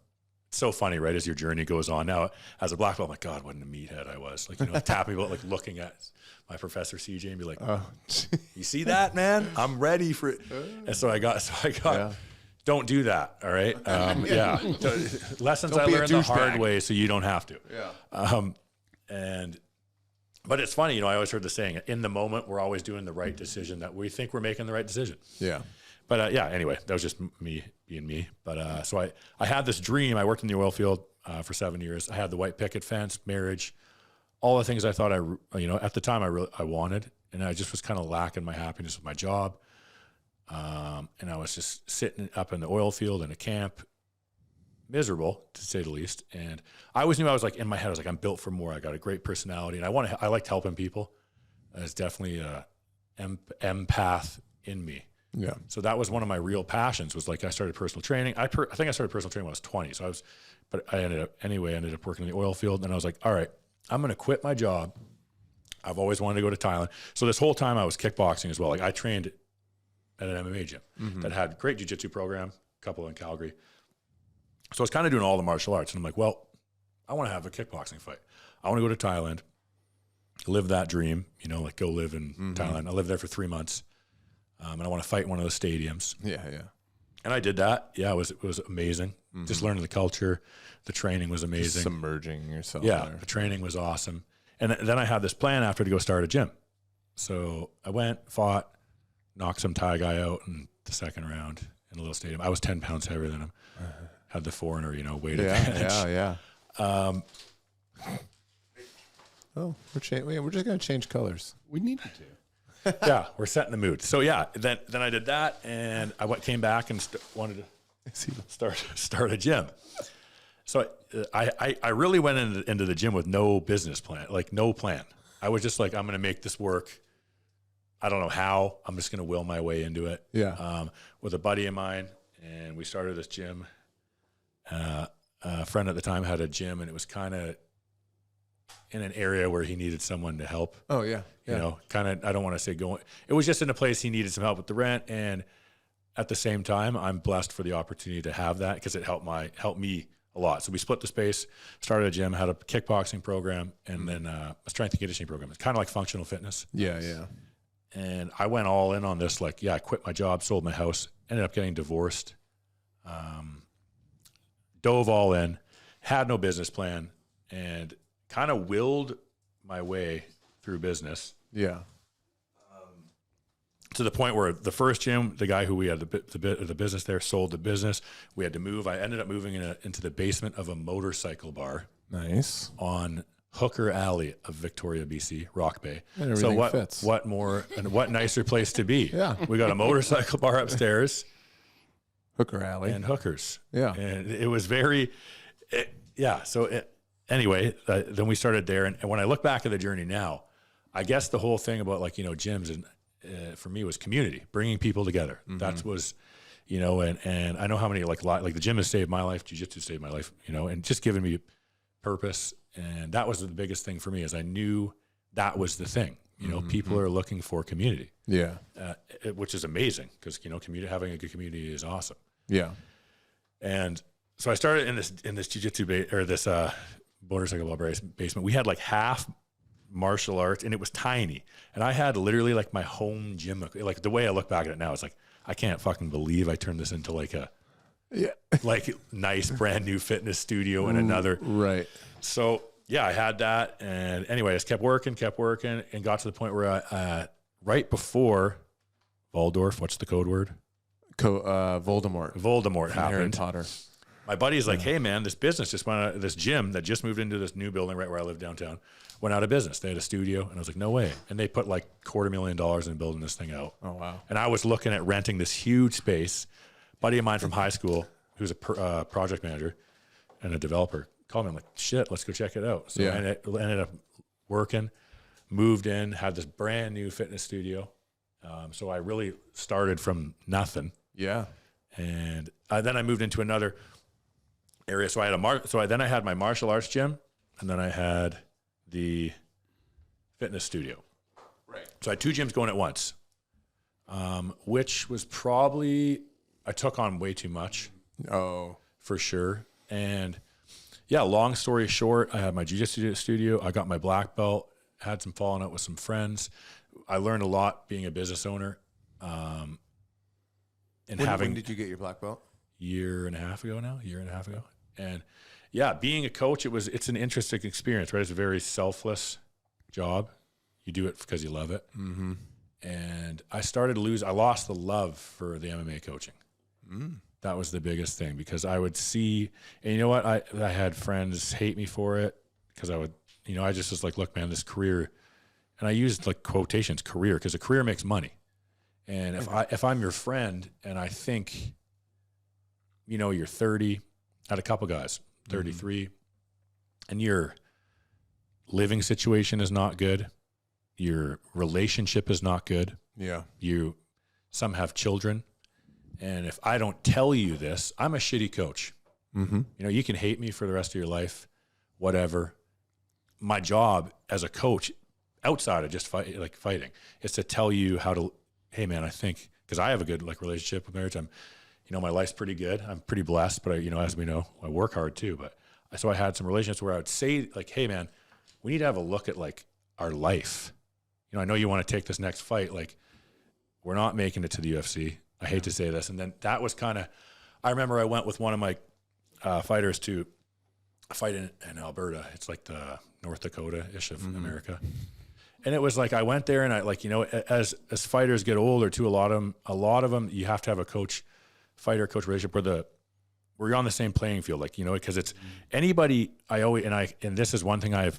so funny, right? As your journey goes on. Now, as a black belt, I'm like, God, what a meathead I was. Like, you know, tapping people, like looking at my professor CJ and be like, you see that, man? I'm ready for it. And so I got, don't do that. All right. Lessons I learned the hard way, so you don't have to. But it's funny, you know, I always heard the saying, in the moment, we're always doing the right decision that we think we're making the right decision. Yeah. But anyway, that was just me being me. But so I had this dream. I worked in the oil field for 7 years. I had the white picket fence, marriage, all the things I thought at the time I wanted. And I just was kind of lacking my happiness with my job. And I was just sitting up in the oil field in a camp, miserable to say the least. And I always knew, I was like, in my head, I was like, I'm built for more. I got a great personality, and I liked helping people. There's definitely a empath in me. Yeah. So that was one of my real passions, was like, I started personal training. I think I started personal training when I was 20. But I ended up working in the oil field. And I was like, all right, I'm going to quit my job. I've always wanted to go to Thailand. So this whole time I was kickboxing as well. Like, I trained at an MMA gym that had a great jiu-jitsu program, a couple in Calgary. So I was kind of doing all the martial arts. And I'm like, well, I want to have a kickboxing fight. I want to go to Thailand, live that dream, you know, like go live in Thailand. I lived there for 3 months. And I want to fight in one of those stadiums. Yeah. And I did that. Yeah, it was amazing. Just learning the culture. The training was amazing. Just submerging yourself. Yeah, there. the training was awesome. And then I had this plan after to go start a gym. So I went, fought, knocked some Thai guy out in the second round in a little stadium. I was 10 pounds heavier than him. Had the foreigner, you know, weight advantage. Yeah. We're just going to change colors. We needed to. Yeah, we're setting the mood. So yeah, then I did that, and I came back and wanted to start a gym. So I really went into the gym with no business plan, like no plan. I was just like, I'm going to make this work. I don't know how. I'm just going to will my way into it. Yeah. With a buddy of mine, and we started this gym. A friend at the time had a gym, and it was kind of in an area where he needed someone to help. Oh yeah. You know, kind of, I don't want to say going, it was just in a place he needed some help with the rent. And at the same time, I'm blessed for the opportunity to have that, because it helped me a lot. So we split the space, started a gym, had a kickboxing program, and then a strength and conditioning program. It's kind of like functional fitness. Yeah. And I went all in on this. Like, I quit my job, sold my house, ended up getting divorced, dove all in, had no business plan, and kind of willed my way through business. Yeah. To the point where the first gym, the guy who we had the business there sold the business. We had to move. I ended up moving into the basement of a motorcycle bar. Nice. On Hooker Alley of Victoria, BC, Rock Bay. And everything fits. What more and what nicer place to be? Yeah. We got a motorcycle bar upstairs. Hooker Alley. And hookers. Yeah. And it was very, anyway, then we started there. And when I look back at the journey now, I guess the whole thing about, like, you know, gyms and for me was community, bringing people together. That was, you know, and I know how many, like the gym has saved my life, jiu-jitsu saved my life, you know, and just giving me purpose. And that was the biggest thing for me, is I knew that was the thing. You know, people are looking for community. Yeah. Which is amazing, because, you know, having a good community is awesome. Yeah. And so I started in this jiu-jitsu this motorcycle bar basement. We had like half martial arts, and it was tiny. And I had literally like my home gym. Like, the way I look back at it now, it's like, I can't fucking believe I turned this into like a like nice brand new fitness studio and another. Right. So yeah, I had that. And anyway, I just kept working and got to the point where I, right before Waldorf, what's the code word? Voldemort happened. Harry Potter. My buddy's like, hey man, this gym that just moved into this new building right where I live downtown went out of business. They had a studio, and I was like, no way. And they put like $250,000 in building this thing out. Oh wow. And I was looking at renting this huge space. Buddy of mine from high school, who's a project manager and a developer, called me. I'm like, shit, let's go check it out. So I ended up working, moved in, had this brand new fitness studio. So I really started from nothing. Yeah. And then I moved into another area. So I had my martial arts gym, and then I had the fitness studio. Right. So I had two gyms going at once, which was probably, I took on way too much. Oh, for sure. And yeah, long story short, I had my jiu-jitsu studio. I got my black belt, had some falling out with some friends. I learned a lot being a business owner. And when did you get your black belt? Year and a half ago. And yeah, being a coach, it's an interesting experience, right? It's a very selfless job. You do it because you love it. Mm-hmm. And I lost the love for the MMA coaching. That was the biggest thing, because I would see, and you know what? I had friends hate me for it, because I just was like, look, man, this career, and I used like quotations, career, because a career makes money. And if I'm your friend and I think, you're 30, I had a couple guys, 33, and your living situation is not good. Your relationship is not good. Yeah. Some have children. And if I don't tell you this, I'm a shitty coach. Mm-hmm. You can hate me for the rest of your life, whatever. My job as a coach, outside of just fighting, is to tell you how to, hey man, I think, because I have a good relationship with marriage. My life's pretty good. I'm pretty blessed, but as we know, I work hard too. But so I had some relationships where I would say hey man, we need to have a look at our life. I know you want to take this next fight. We're not making it to the UFC. I hate to say this. And then that was I remember I went with one of my fighters to a fight in Alberta. It's like the North Dakota-ish of America. And it was I went there and as fighters get older too, a lot of them, you have to have a fighter-coach relationship where you're on the same playing field, because it's anybody. And this is one thing I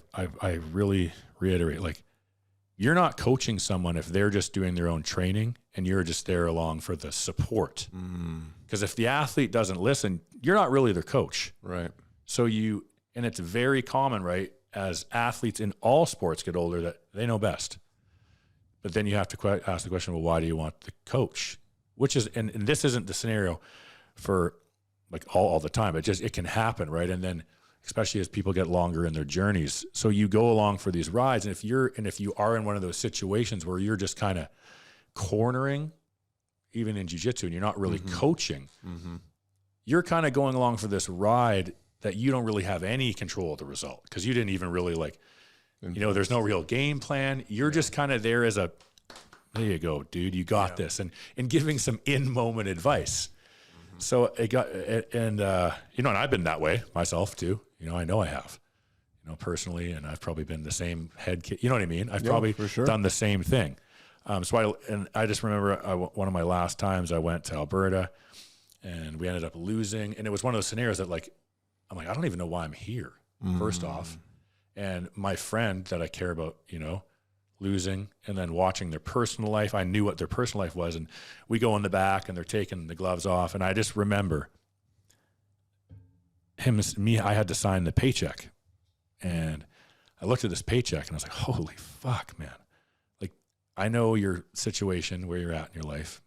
really reiterate, you're not coaching someone if they're just doing their own training and you're just there along for the support. Because if the athlete doesn't listen, you're not really their coach. Right. So and it's very common, right, as athletes in all sports get older, that they know best. But then you have to ask the question, well, why do you want the coach? Which is, and this isn't the scenario for all the time. It can happen, right? And then especially as people get longer in their journeys. So you go along for these rides. And if you are in one of those situations where you're just kind of cornering, even in jiu-jitsu, and you're not really coaching, you're kind of going along for this ride that you don't really have any control of the result, because you didn't even really there's no real game plan. You're just kind of there as there you go, dude, you got this. And giving some in-moment advice. So and I've been that way myself too. I know I have, personally, and I've probably been the same head kid. You know what I mean? I've probably done the same thing. So I just remember one of my last times I went to Alberta, and we ended up losing. And it was one of those scenarios that I'm I don't even know why I'm here, first off. And my friend that I care about, losing, and then watching their personal life. I knew what their personal life was. And we go in the back and they're taking the gloves off. And I just remember I had to sign the paycheck. And I looked at this paycheck and I was like, holy fuck, man. I know your situation, where you're at in your life,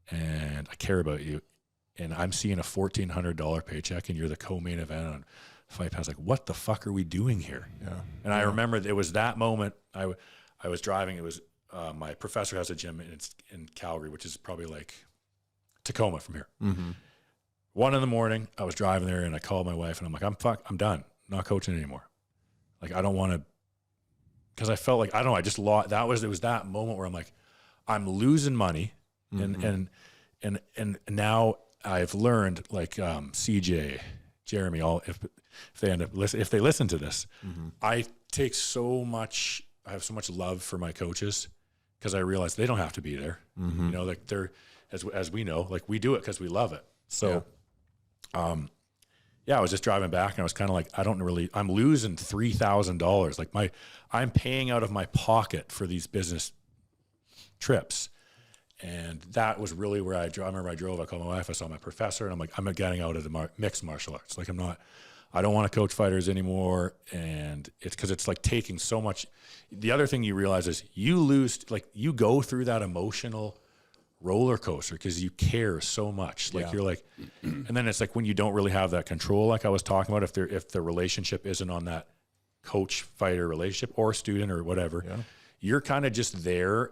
and I care about you. And I'm seeing a $1,400 paycheck, and you're the co-main event on Fight Pass. What the fuck are we doing here? Yeah. And I remember it was that moment. I was driving. It was my professor has a gym in Calgary, which is probably Tacoma from here. 1 a.m, I was driving there, and I called my wife, and I'm done. I'm not coaching anymore. I don't want to, because I felt I don't know. I just lost. It was that moment where I'm losing money, and now I've learned CJ, Jeremy, if they listen to this, I have so much love for my coaches, because I realize they don't have to be there. They're, as we know, we do it because we love it. So, I was just driving back, and I was kind of I'm losing $3,000. I'm paying out of my pocket for these business trips. And that was really where I remember I drove, I called my wife, I saw my professor, and I'm getting out of the mixed martial arts. I don't want to coach fighters anymore. And it's because it's taking so much. The other thing you realize is you go through that emotional roller coaster because you care so much. You're and then it's when you don't really have that control, I was talking about, if the relationship isn't on that coach fighter relationship or student or whatever, you're kind of just there,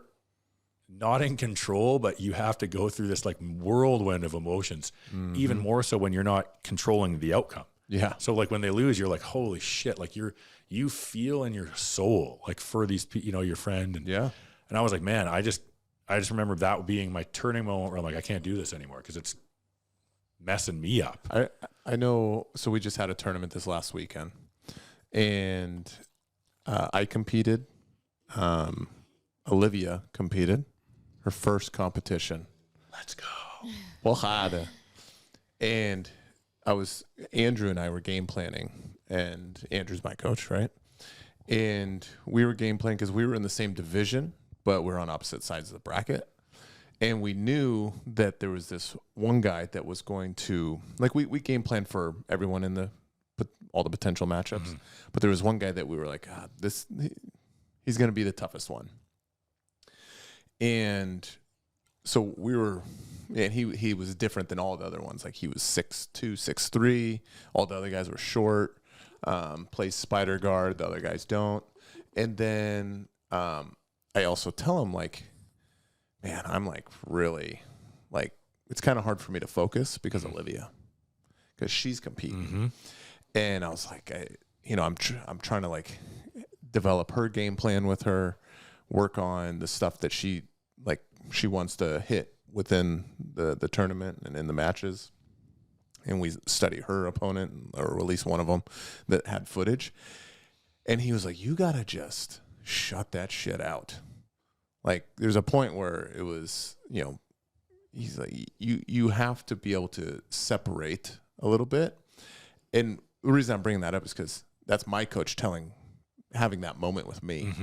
not in control, but you have to go through this whirlwind of emotions, even more so when you're not controlling the outcome. Yeah. So like when they lose, you're like, holy shit, like you feel in your soul, like for these, your friend. And and I was like, man, I just remember that being my turning moment where I'm like, I can't do this anymore because it's messing me up. I know. So we just had a tournament this last weekend, and I competed. Olivia competed, her first competition. Let's go. Porrada. And Andrew and I were game planning, and Andrew's my coach, right? And we were game planning because we were in the same division, but we're on opposite sides of the bracket. And we knew that there was this one guy that was going to, like, we game planned for everyone in all the potential matchups, but there was one guy that we were like, he's going to be the toughest one. And so he was different than all the other ones. Like, he was 6'2", 6'3". All the other guys were short, plays spider guard. The other guys don't. And then I also tell him, like, man, I'm like really, like, it's kind of hard for me to focus because of Olivia, because she's competing. And I was like, I'm trying to like develop her game plan with her, work on the stuff that she wants to hit within the tournament and in the matches. And we study her opponent, or at least one of them that had footage. And he was like, you got to just shut that shit out. Like, there's a point where it was, he's like, you have to be able to separate a little bit. And the reason I'm bringing that up is because that's my coach having that moment with me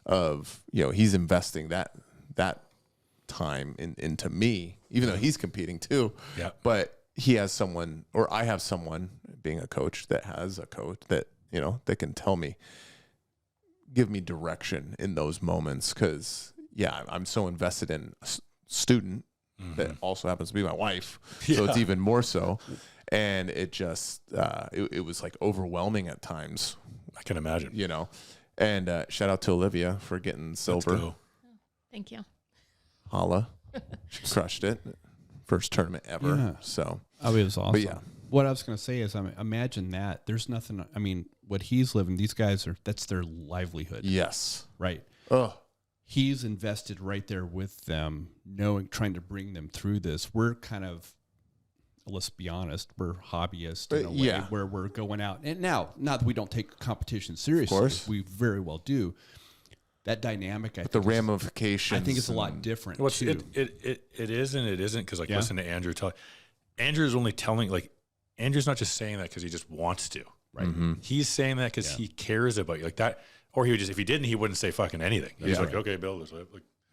of, he's investing that time into me, even though he's competing too. Yeah. But he has someone, or I have someone, being a coach, that has a coach that, that can tell me, give me direction in those moments. Because I'm so invested in a student that also happens to be my wife. So it's even more so. And it just, it was like overwhelming at times. I can imagine. And shout out to Olivia for getting silver. Let's go. Thank you. Holla. She crushed it. First tournament ever. Yeah. So. Oh, it was awesome. But yeah. What I was going to say is, imagine that. There's nothing, what he's living, these guys that's their livelihood. Yes. Right. Oh. He's invested right there with them, trying to bring them through this. We're kind of, let's be honest, we're hobbyists in a way where we're going out. And now, not that we don't take competition seriously. Of course. We very well do. That dynamic, the ramifications. I think it's a lot different, Well, too. It is and it isn't, because, listen to Andrew. Andrew's only telling, Andrew's not just saying that because he just wants to. Right. He's saying that because he cares about you. Like that. Or he would just, if he didn't, he wouldn't say fucking anything. He's like, okay, Bill,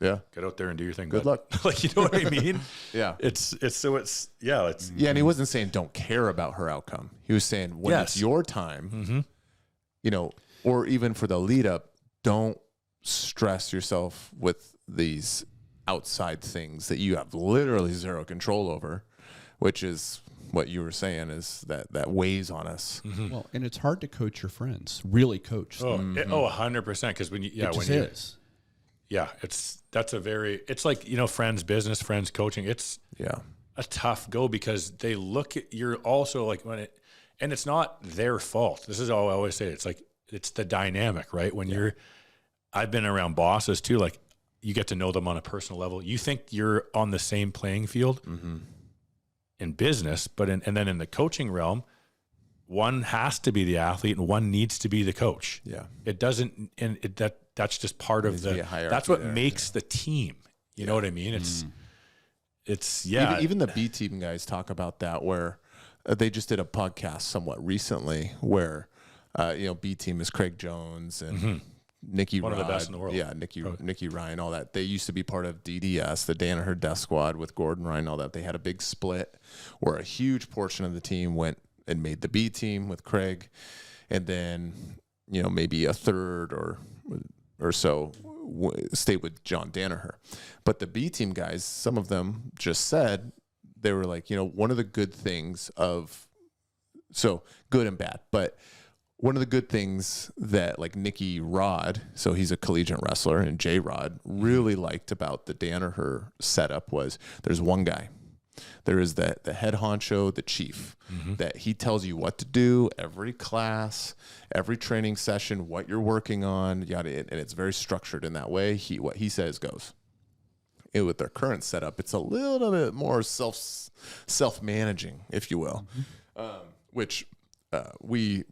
get out there and do your thing. Good luck. You know what I mean? Yeah. It's. And he wasn't saying don't care about her outcome. He was saying when it's your time, or even for the lead up, don't stress yourself with these outside things that you have literally zero control over, which is what you were saying, is that weighs on us. Well, and it's hard to coach your friends, really coach them. 100%. Because when you, is. It's like, friends, business, friends, coaching. It's a tough go, because they look at, you're also like, and it's not their fault. This is all I always say. It's like, it's the dynamic, right? When I've been around bosses too, like, you get to know them on a personal level. You think you're on the same playing field in business, but and then in the coaching realm, one has to be the athlete and one needs to be the coach. Yeah. It doesn't, and that's just part of that's what makes the team. You know what I mean? It's Even the B team guys talk about that, where they just did a podcast somewhat recently where, B team is Craig Jones and Nikki One Rod, of the best in the world. Yeah, Nikki Ryan, all that. They used to be part of DDS, the Danaher Death Squad, with Gordon Ryan, all that. They had a big split where a huge portion of the team went and made the B team with Craig, and then maybe a third or so stayed with John Danaher. But the B team guys, some of them just said, they were like, one of the good things so good and bad, but one of the good things that, like, Nicky Rod, so he's a collegiate wrestler, and J Rod really liked about the Danaher setup was there's one guy There is the head honcho, the chief, that he tells you what to do every class, every training session, what you're working on, yada, and it's very structured in that way. What he says goes. And with their current setup, it's a little bit more self-managing, if you will, which we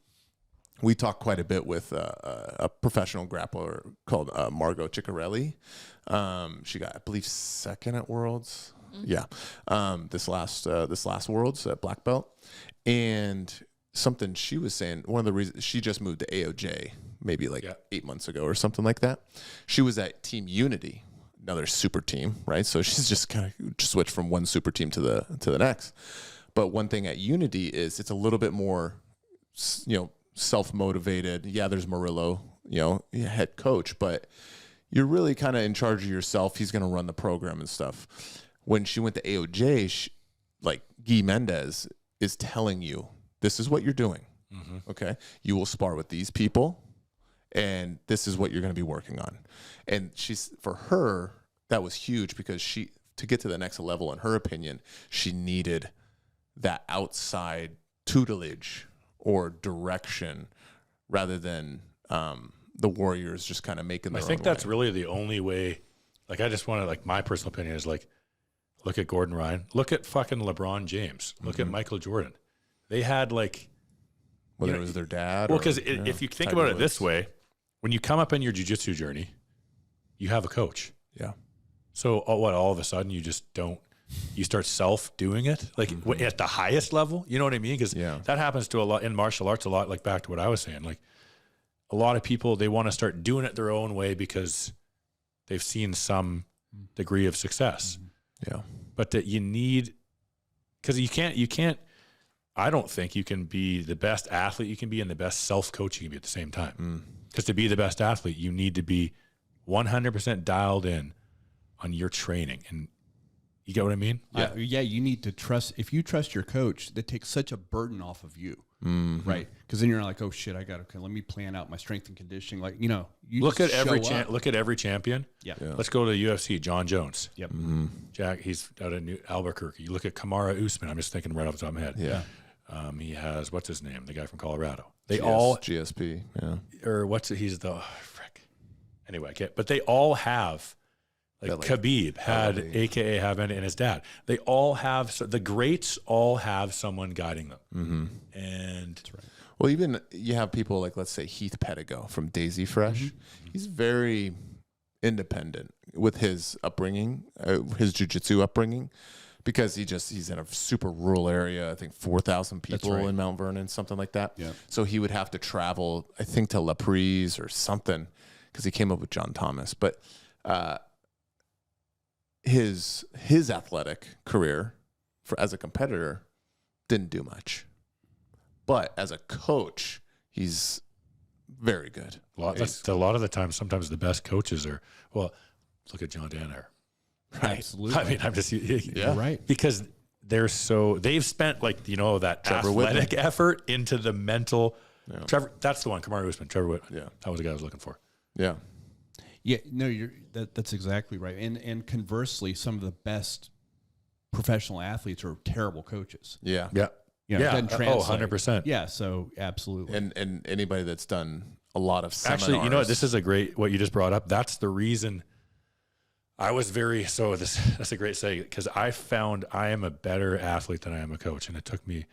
talk quite a bit with a professional grappler called Margot Ciccarelli. She got, I believe, second at Worlds. Yeah, this last Worlds at black belt, and something she was saying. One of the reasons she just moved to AOJ maybe like 8 months ago or something like that. She was at Team Unity, another super team, right? So she's just kind of switched from one super team to the next. But one thing at Unity is it's a little bit more, self-motivated. Yeah, there's Murillo, head coach, but you're really kind of in charge of yourself. He's going to run the program and stuff. When she went to AOJ, Guy Mendez is telling you, this is what you're doing. Okay. You will spar with these people and this is what you're going to be working on. And for her, that was huge because to get to the next level, in her opinion, she needed that outside tutelage or direction rather than the warriors just kind of making their own way. I think that's really the only way. I just want to, my personal opinion is look at Gordon Ryan, look at fucking LeBron James, look at Michael Jordan. They had whether it was their dad. Well, because if you think about it this way, when you come up in your jiu-jitsu journey, you have a coach. Yeah. So all of a sudden you just don't, you start doing it at the highest level, you know what I mean? Because that happens to a lot in martial arts, a lot, back to what I was saying, a lot of people, they want to start doing it their own way because they've seen some degree of success. Yeah. But that you need, because you can't, I don't think you can be the best athlete you can be and the best self-coach you can be at the same time. Because to be the best athlete, you need to be 100% dialed in on your training. And you get what I mean? Yeah. You need to trust. If you trust your coach, that takes such a burden off of you, right? Because then you're like, oh shit, let me plan out my strength and conditioning. You look at every champion. Yeah. Let's go to the UFC. John Jones. Yep. Jack, he's out of Albuquerque. You look at Kamaru Usman. I'm just thinking right off the top of my head. Yeah. He has, what's his name? The guy from Colorado. GSP. Yeah. Or frick. Anyway, but they all have. Khabib had, AKA Havana and his dad. They all have, the greats all have someone guiding them. And that's right. Well, even you have people let's say Heath Pedigo from Daisy Fresh. He's very independent with his upbringing, his jiu-jitsu upbringing, because he's in a super rural area. I think 4,000 people in Mount Vernon, something like that. Yeah. So he would have to travel, I think, to La Prise or something, because he came up with John Thomas. But his athletic career as a competitor didn't do much, but as a coach, he's very good. A lot of the time, sometimes the best coaches are, look at John Danaher. Right. Absolutely. I mean, I'm just, right. Because they've spent that Trevor athletic Whitman. effort into the mental. Yeah. Trevor, that's the one, Kamaru Usman, Trevor Whitman. Yeah. That was the guy I was looking for. Yeah. Yeah, no, that's exactly right. And conversely, some of the best professional athletes are terrible coaches. Yeah. Yeah. It doesn't translate. 100%. Yeah, so absolutely. And anybody that's done a lot of seminars. Actually, you know what? This is what you just brought up. That's the reason I was that's a great segue, because I found I am a better athlete than I am a coach. And it took me,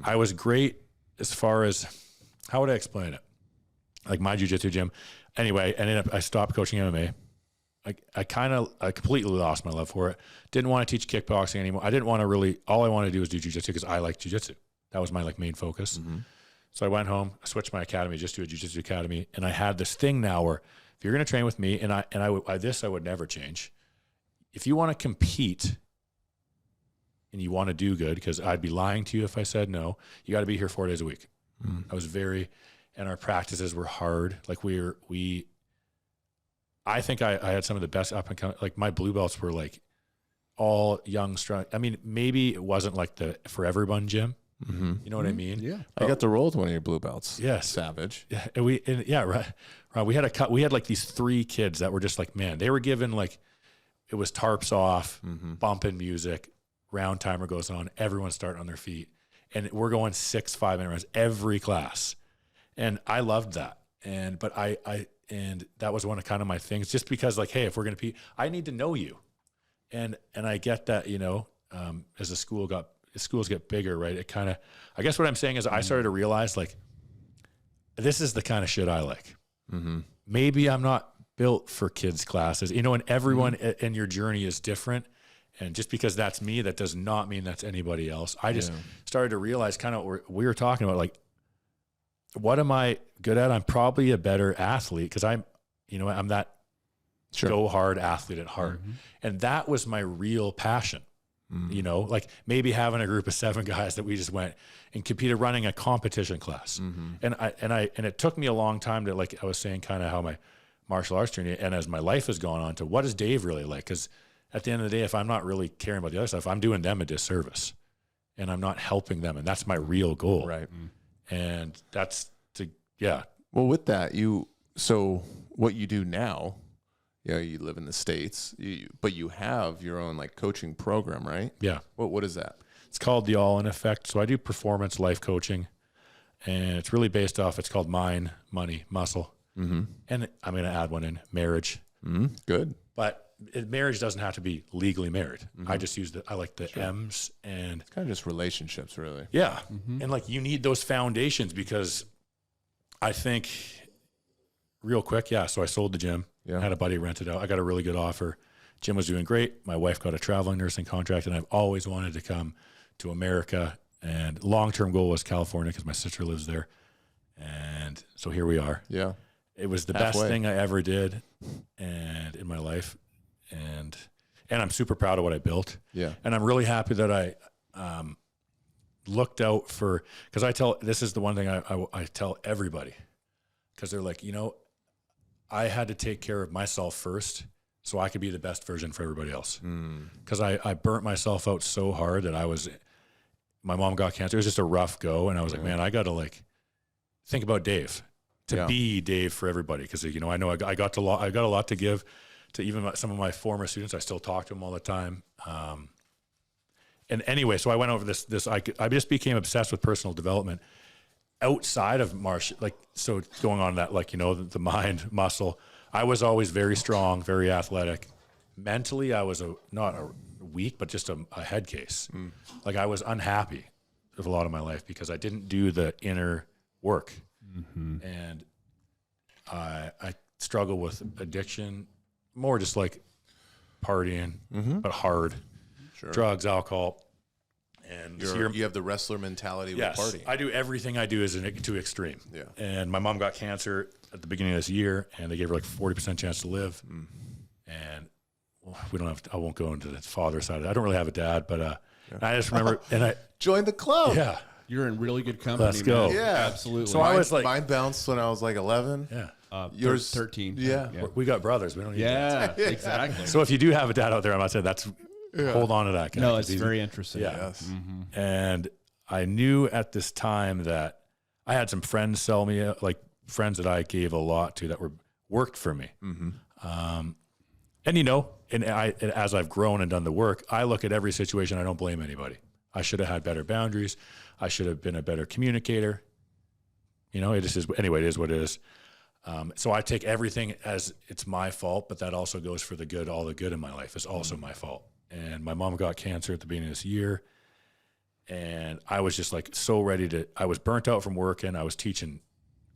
I was great as far as, how would I explain it? My jiu-jitsu gym. Anyway, I stopped coaching MMA. I completely lost my love for it. Didn't want to teach kickboxing anymore. I didn't want to all I wanted to do was do jiu-jitsu because I like jiu-jitsu. That was my main focus. So I went home, I switched my academy just to a jiu-jitsu academy. And I had this thing now where if you're going to train with me, and I would never change. If you want to compete and you want to do good, because I'd be lying to you if I said no, you got to be here 4 days a week. I was and our practices were hard. I think I had some of the best up and coming, my blue belts were all young, strong. I mean, maybe it wasn't the for everyone gym. You know what I mean? Yeah. I got to roll with one of your blue belts. Yes. Savage. Yeah. Right. We had these 3 kids that were just man, they were given it was tarps off, bumping music, round timer goes on, everyone's starting on their feet, and we're going 6 5-minute runs every class. And I loved that. And that was one of kind of my things, just because like, hey, if we're going to I need to know you. And I get that, you know, as schools get bigger, right? It kind of, I guess what I'm saying is I started to realize like, this is the kind of shit I like. Maybe I'm not built for kids classes, you know, and everyone in your journey is different. And just because that's me, that does not mean that's anybody else. I just started to realize kind of what we were talking about, like, what am I good at? I'm probably a better athlete because I'm that go hard athlete at heart. And that was my real passion. You know, like maybe having a group of 7 guys that we just went and competed running a competition class. And it took me a long time to, like I was saying, kind of how my martial arts journey, and as my life has gone on, to what is Dave really like? Because at the end of the day, if I'm not really caring about the other stuff, I'm doing them a disservice and I'm not helping them. And that's my real goal. Right. And that's Well, with that, so what you do now, you know, you live in the States, but you have your own like coaching program, right? Yeah. What is that? It's called the All In Effect. So I do performance life coaching, and it's really based off, it's called Mind, Money, Muscle. And I'm going to add one in, marriage. Good. But marriage doesn't have to be legally married. I just I like the M's, and It's kind of just relationships, really. yeah. And like, you need those foundations, because I think real quick. So I sold the gym, had a buddy rent it out. I got a really good offer. Gym was doing great. My wife got a traveling nursing contract, and I've always wanted to come to America. And long-term goal was California because my sister lives there. And so here we are. Yeah. It was the best thing I ever did and in my life. And I'm super proud of what I built. Yeah. And I'm really happy that I looked out for, because this is the one thing I tell everybody, because they're like, you know, I had to take care of myself first so I could be the best version for everybody else. Because I burnt myself out so hard that my mom got cancer. It was just a rough go. And I was like, man, I got to like think about Dave, to be Dave for everybody. Because, you know, I got a lot to give to even some of my former students. I still talk to them all the time. And anyway, so I went over this. I just became obsessed with personal development outside of martial, like, so going on that, like, you know, the mind, muscle. I was always very strong, very athletic. Mentally, I was not weak, but just a head case. Like, I was unhappy with a lot of my life because I didn't do the inner work. And I struggle with addiction, more just like partying, but hard. Drugs, alcohol. And you have the wrestler mentality with partying. I do everything I do to extreme. Yeah. And my mom got cancer at the beginning of this year, and they gave her like 40% chance to live. And I won't go into the father side. I don't really have a dad, but I just remember, and I joined the club. Yeah. You're in really good company. Let's go. Man. Yeah, absolutely. So I was like, mine bounced when I was like 11. Yeah. Yours 13. Yeah. We got brothers. We don't need dads. Exactly. So if you do have a dad out there, I'm not saying hold on to that guy. No, it's very interesting. Yeah. Yes. And I knew at this time that I had some friends sell me, like friends that I gave a lot to that worked for me. And you know, and as I've grown and done the work, I look at every situation. I don't blame anybody. I should have had better boundaries. I should have been a better communicator. You know, it just is. Anyway, it is what it is. So I take everything as it's my fault, but that also goes for the good. All the good in my life is also my fault. And my mom got cancer at the beginning of this year. And I was just like so ready I was burnt out from working. I was teaching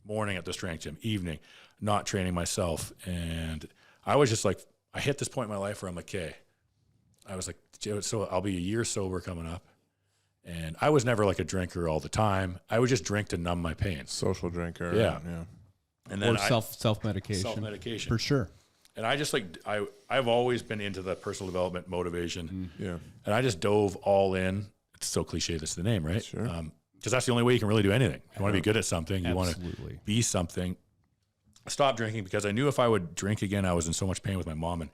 morning at the strength gym, evening, not training myself. And I was just like, I hit this point in my life where I'm like, okay, I was like, so I'll be a year sober coming up. And I was never like a drinker all the time. I would just drink to numb my pain. Social drinker. Yeah. And then self-medication. Self-medication. For sure. And I just like, I've always been into the personal development motivation. Yeah. And I just dove all in. It's so cliche, that's the name, right? Sure. Because that's the only way you can really do anything. You want to be good at something. You want to be something. I stopped drinking because I knew if I would drink again, I was in so much pain with my mom. And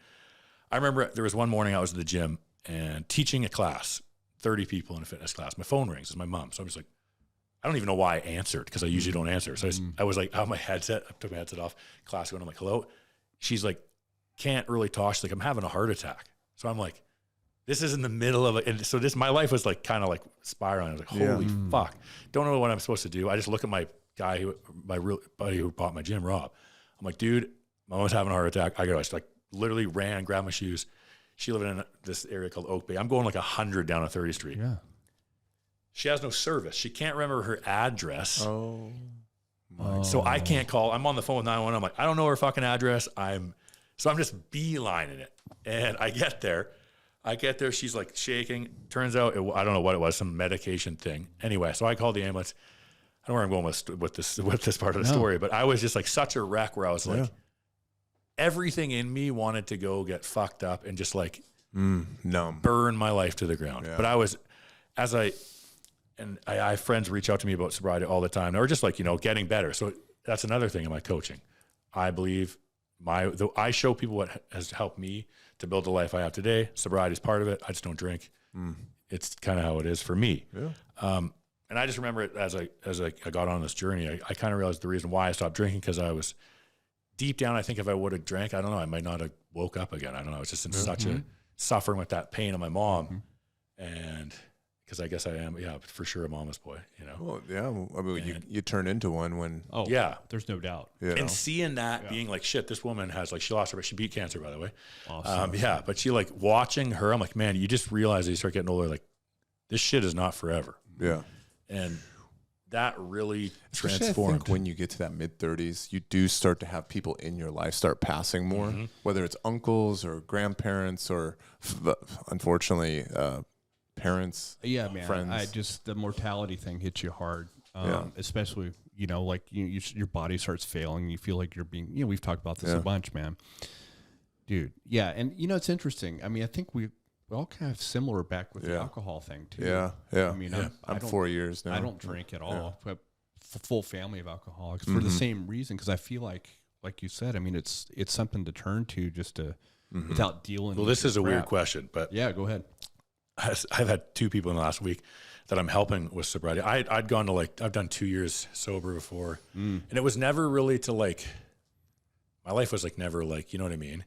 I remember there was one morning I was at the gym and teaching a class, 30 people in a fitness class. My phone rings. It's my mom. So I'm just like, I don't even know why I answered because I usually don't answer. So I was like, I have my headset. I took my headset off. Class going. I'm like, hello. She's like, can't really talk. She's like, I'm having a heart attack. So I'm like, This is in the middle of it. And so my life was like kind of like spiraling. I was like, holy fuck. Don't know what I'm supposed to do. I just look at my guy, my real buddy who bought my gym, Rob. I'm like, dude, my mom's having a heart attack. I just like literally ran, grabbed my shoes. She lived in this area called Oak Bay. I'm going like 100 down on 30th Street. Yeah. She has no service. She can't remember her address. Oh. So I can't call. I'm on the phone with 911. I'm like, I don't know her fucking address. I'm just beelining it. And I get there. She's like shaking. Turns out, I don't know what it was, some medication thing. Anyway, so I called the ambulance. I don't know where I'm going with this part of the story, but I was just like such a wreck where I was like, everything in me wanted to go get fucked up and just like numb, burn my life to the ground. Yeah. But I have friends reach out to me about sobriety all the time, or just like, getting better. So that's another thing in my coaching. I believe I show people what has helped me to build the life I have today. Sobriety is part of it. I just don't drink. It's kind of how it is for me. Yeah. And I just remember it as I got on this journey, I kind of realized the reason why I stopped drinking, because I was deep down. I think if I would have drank, I don't know, I might not have woke up again. I don't know. It's just in such a suffering with that pain of my mom. And because I guess I am, for sure a mama's boy, Well, yeah. I mean, you turn into one when. Oh, yeah. There's no doubt. And seeing that being like, shit, this woman has like, she lost her, she beat cancer, by the way. Awesome. But she like watching her, I'm like, man, you just realize as you start getting older, like this shit is not forever. Yeah. And that really Especially transformed. I think when you get to that mid-30s, you do start to have people in your life start passing more, whether it's uncles or grandparents or, unfortunately, parents. Yeah, man. Friends. The mortality thing hits you hard, especially, like your body starts failing. You feel like you're being, we've talked about this a bunch, man. Dude. Yeah. And, it's interesting. I mean, I think we all kind of similar back with the alcohol thing too. Yeah. Yeah. I mean, I'm 4 years now. I don't drink at all. I have a full family of alcoholics for the same reason. Cause I feel like you said, I mean, it's something to turn to just to, without dealing. Well, this is a weird question, but yeah, go ahead. I've had 2 people in the last week that I'm helping with sobriety. I'd gone to I've done 2 years sober before, and it was never really to my life was never you know what I mean?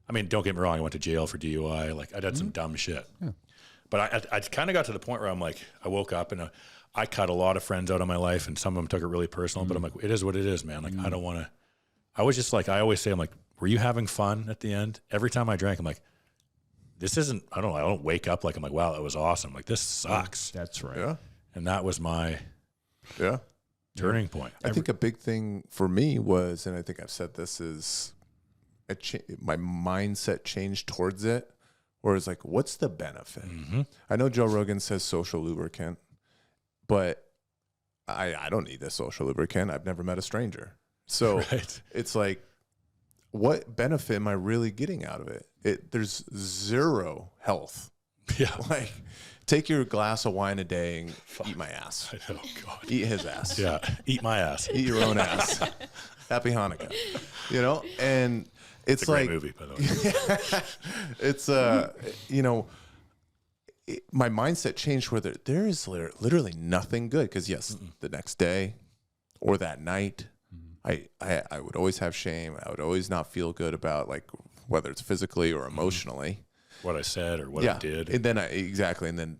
I mean, don't get me wrong. I went to jail for DUI. I did some dumb shit, but I kind of got to the point where I'm like, I woke up and I cut a lot of friends out of my life, and some of them took it really personal, but I'm like, it is what it is, man. I don't want to, I was just I always say, I'm like, were you having fun at the end? Every time I drank, I'm like, this isn't, I don't wake up I'm like, wow, that was awesome. This sucks. That's right. Yeah. And that was my turning point. I think a big thing for me was, and I think I've said this, is my mindset changed towards it, where it's what's the benefit? I know Joe Rogan says social lubricant, but I don't need a social lubricant. I've never met a stranger. So it's what benefit am I really getting out of it? There's zero health. Yeah. Take your glass of wine a day and eat my ass. Oh, God. Eat his ass. Yeah. Eat my ass. Eat your own ass. Happy Hanukkah. And it's a great movie, by the way. It's my mindset changed where there is literally nothing good, because the next day or that night, I would always have shame. I would always not feel good about whether it's physically or emotionally, what I said or what I did. And then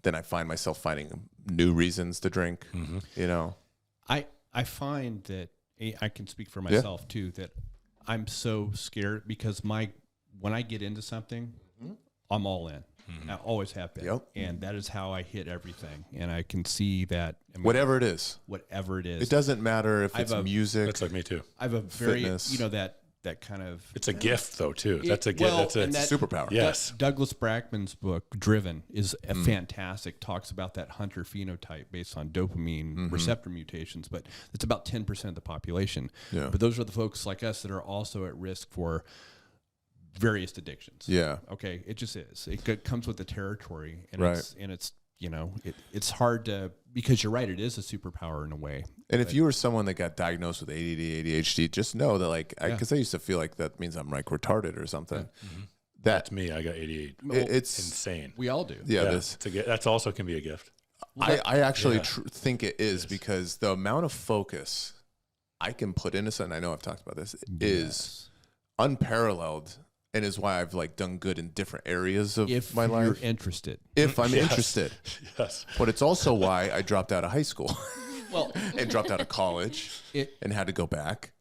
then I find myself finding new reasons to drink. I find that I can speak for myself too, that I'm so scared because when I get into something, I'm all in. I always have been. Yep. And that is how I hit everything. And I can see that. I mean, whatever it is. It doesn't matter if it's music. That's like me too. I have a very, fitness. that kind of. It's a gift though too. That's a gift. That's a superpower. Yes. Douglas Brackman's book, Driven, is a fantastic, talks about that hunter phenotype based on dopamine receptor mutations, but it's about 10% of the population. Yeah. But those are the folks like us that are also at risk for various addictions. Yeah. Okay. It just is. It comes with the territory, and Right. it's hard to, because you're right. It is a superpower in a way. And if you were someone that got diagnosed with ADD, ADHD, just know that because I used to feel like that means I'm retarded or something. That's me. I got 88. It's insane. We all do. Yeah. That's also can be a gift. I actually think it is, because the amount of focus I can put into something, I know I've talked about this, is unparalleled and is why I've like done good in different areas of If my you're life. interested. If I'm interested. Yes. But it's also why I dropped out of high school Well, and dropped out of college and had to go back.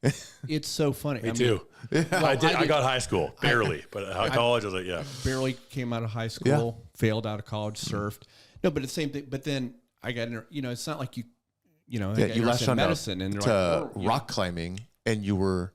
it's so funny. Me too. I got high school, barely. But college, I was like, yeah. Barely came out of high school, failed out of college, surfed. No, but it's the same thing. But then I got, it's not like you You latched on medicine and to rock climbing and you were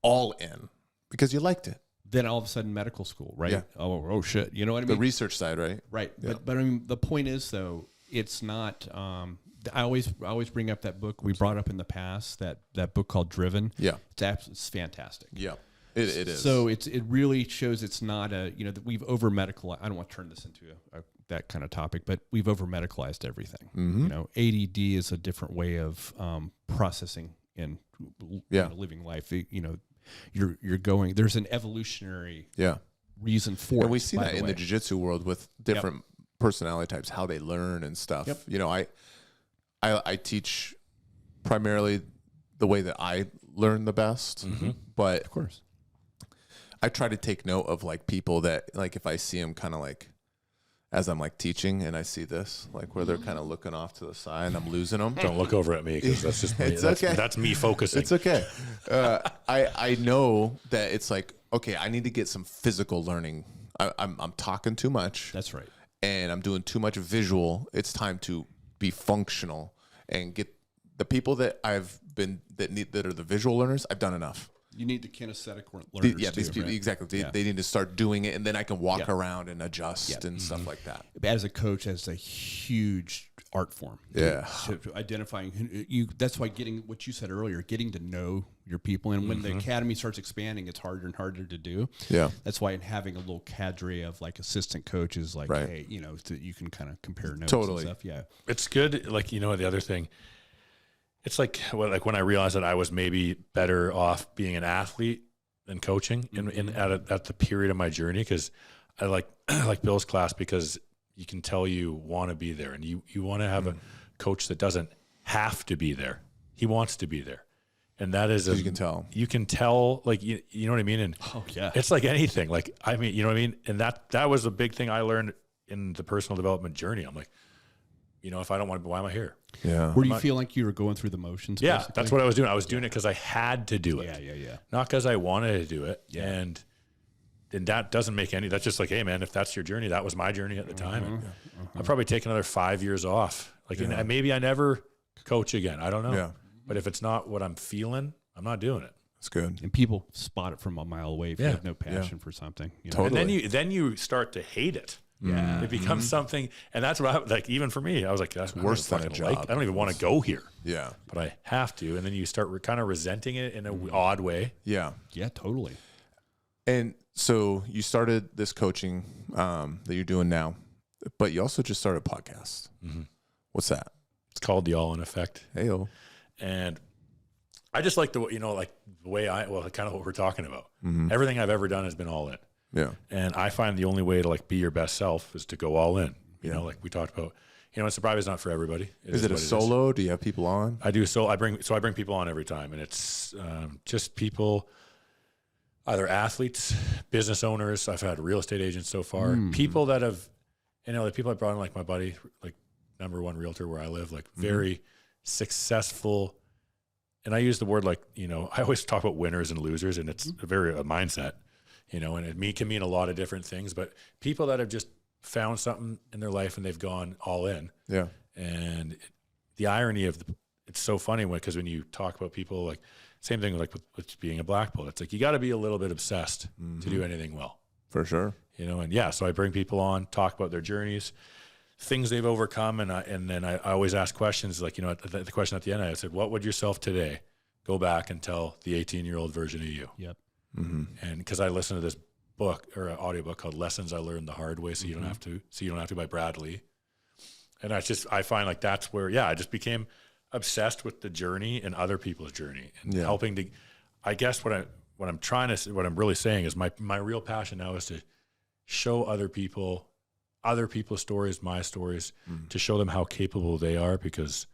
all in because you liked it. then all of a sudden medical school, right? Yeah. Oh shit. You know what I The mean? research side, right? Right. Yeah. But I mean, the point is though, it's not, I always bring up that book we brought up in the past, that book called Driven. Yeah. It's fantastic. Yeah. It is. So it really shows it's not that we've over medicalized. I don't want to turn this into that kind of topic, but we've over medicalized everything. ADD is a different way of processing and living life. You're going. There's an evolutionary reason for it. And we see that in the jiu-jitsu world with different personality types, how they learn and stuff. Yep. I teach primarily the way that I learn the best, but of course, I try to take note of like people that like if I see them kind of like as I'm like teaching and I see this like where they're kind of looking off to the side and I'm losing them. Don't look over at me because that's just me. That's me focusing. It's okay. I know that it's like okay, I need to get some physical learning. I'm talking too much. that's right. And I'm doing too much visual. It's time to be functional and get the people that that are the visual learners. I've done enough. You need the kinesthetic learners. These people, right? exactly. They need to start doing it, and then I can walk around and adjust and stuff like that. As a coach, that's a huge art form. Yeah. To identifying you. That's why getting what you said earlier, getting to know your people, and when the academy starts expanding, it's harder and harder to do. Yeah. That's why having a little cadre of like assistant coaches, like hey, so you can kind of compare notes Totally. and stuff. Yeah. It's good. Like the other thing. It's like when I realized that I was maybe better off being an athlete than coaching at the period of my journey, because I like Bill's class because you can tell you want to be there, and you want to have a coach that doesn't have to be there. He wants to be there, and that is you can tell. You can tell, like you know what I mean. And it's like anything. Like I mean, you know what I mean. And that was a big thing I learned in the personal development journey. I'm like, if I don't want to, why am I here? Yeah. Where do you feel like you were going through the motions? Yeah, basically? that's what I was doing. I was doing it because I had to do it. Yeah. Not because I wanted to do it. Yeah. And that doesn't make any. That's just like, hey man, if that's your journey, that was my journey at the time. And I'll probably take another 5 years off. Like and maybe I never coach again. I don't know. Yeah. But if it's not what I'm feeling, I'm not doing it. That's good. And people spot it from a mile away if you have no passion for something. Totally. And then you start to hate it. Yeah. It becomes something, and that's what I like. Even for me, I was like, that's worse than a job. I don't even want to go here. Yeah. But I have to, and then you start kind of resenting it in an odd way. Yeah. Yeah, totally. And so you started this coaching that you're doing now, but you also just started a podcast. What's that? It's called the All In Effect. Heyo. And I just like the way kind of what we're talking about. Everything I've ever done has been all in. Yeah. And I find the only way to like be your best self is to go all in. You know, like we talked about. It's probably not for everybody. Is it a solo? Do you have people on? I do. I bring people on every time, and it's just people, either athletes, business owners. I've had real estate agents so far. People that have, the people I brought in, like my buddy, like #1 realtor where I live, like very successful. And I use the word like, I always talk about winners and losers, and it's a mindset. And it can mean a lot of different things, but people that have just found something in their life and they've gone all in. Yeah. And the irony of it's so funny because when you talk about people, like same thing like with being a black belt, it's like, you got to be a little bit obsessed to do anything well. For sure. So I bring people on, talk about their journeys, things they've overcome. And then I always ask questions like, the question at the end, I said, what would yourself today go back and tell the 18-year-old version of you? Yep. And because I listened to this book or an audiobook called Lessons I Learned the Hard Way, so you don't have to by Bradley. And I find like that's where, I just became obsessed with the journey and other people's journey and helping to, I guess what I'm really saying is my real passion now is to show other people's stories, my stories, to show them how capable they are, because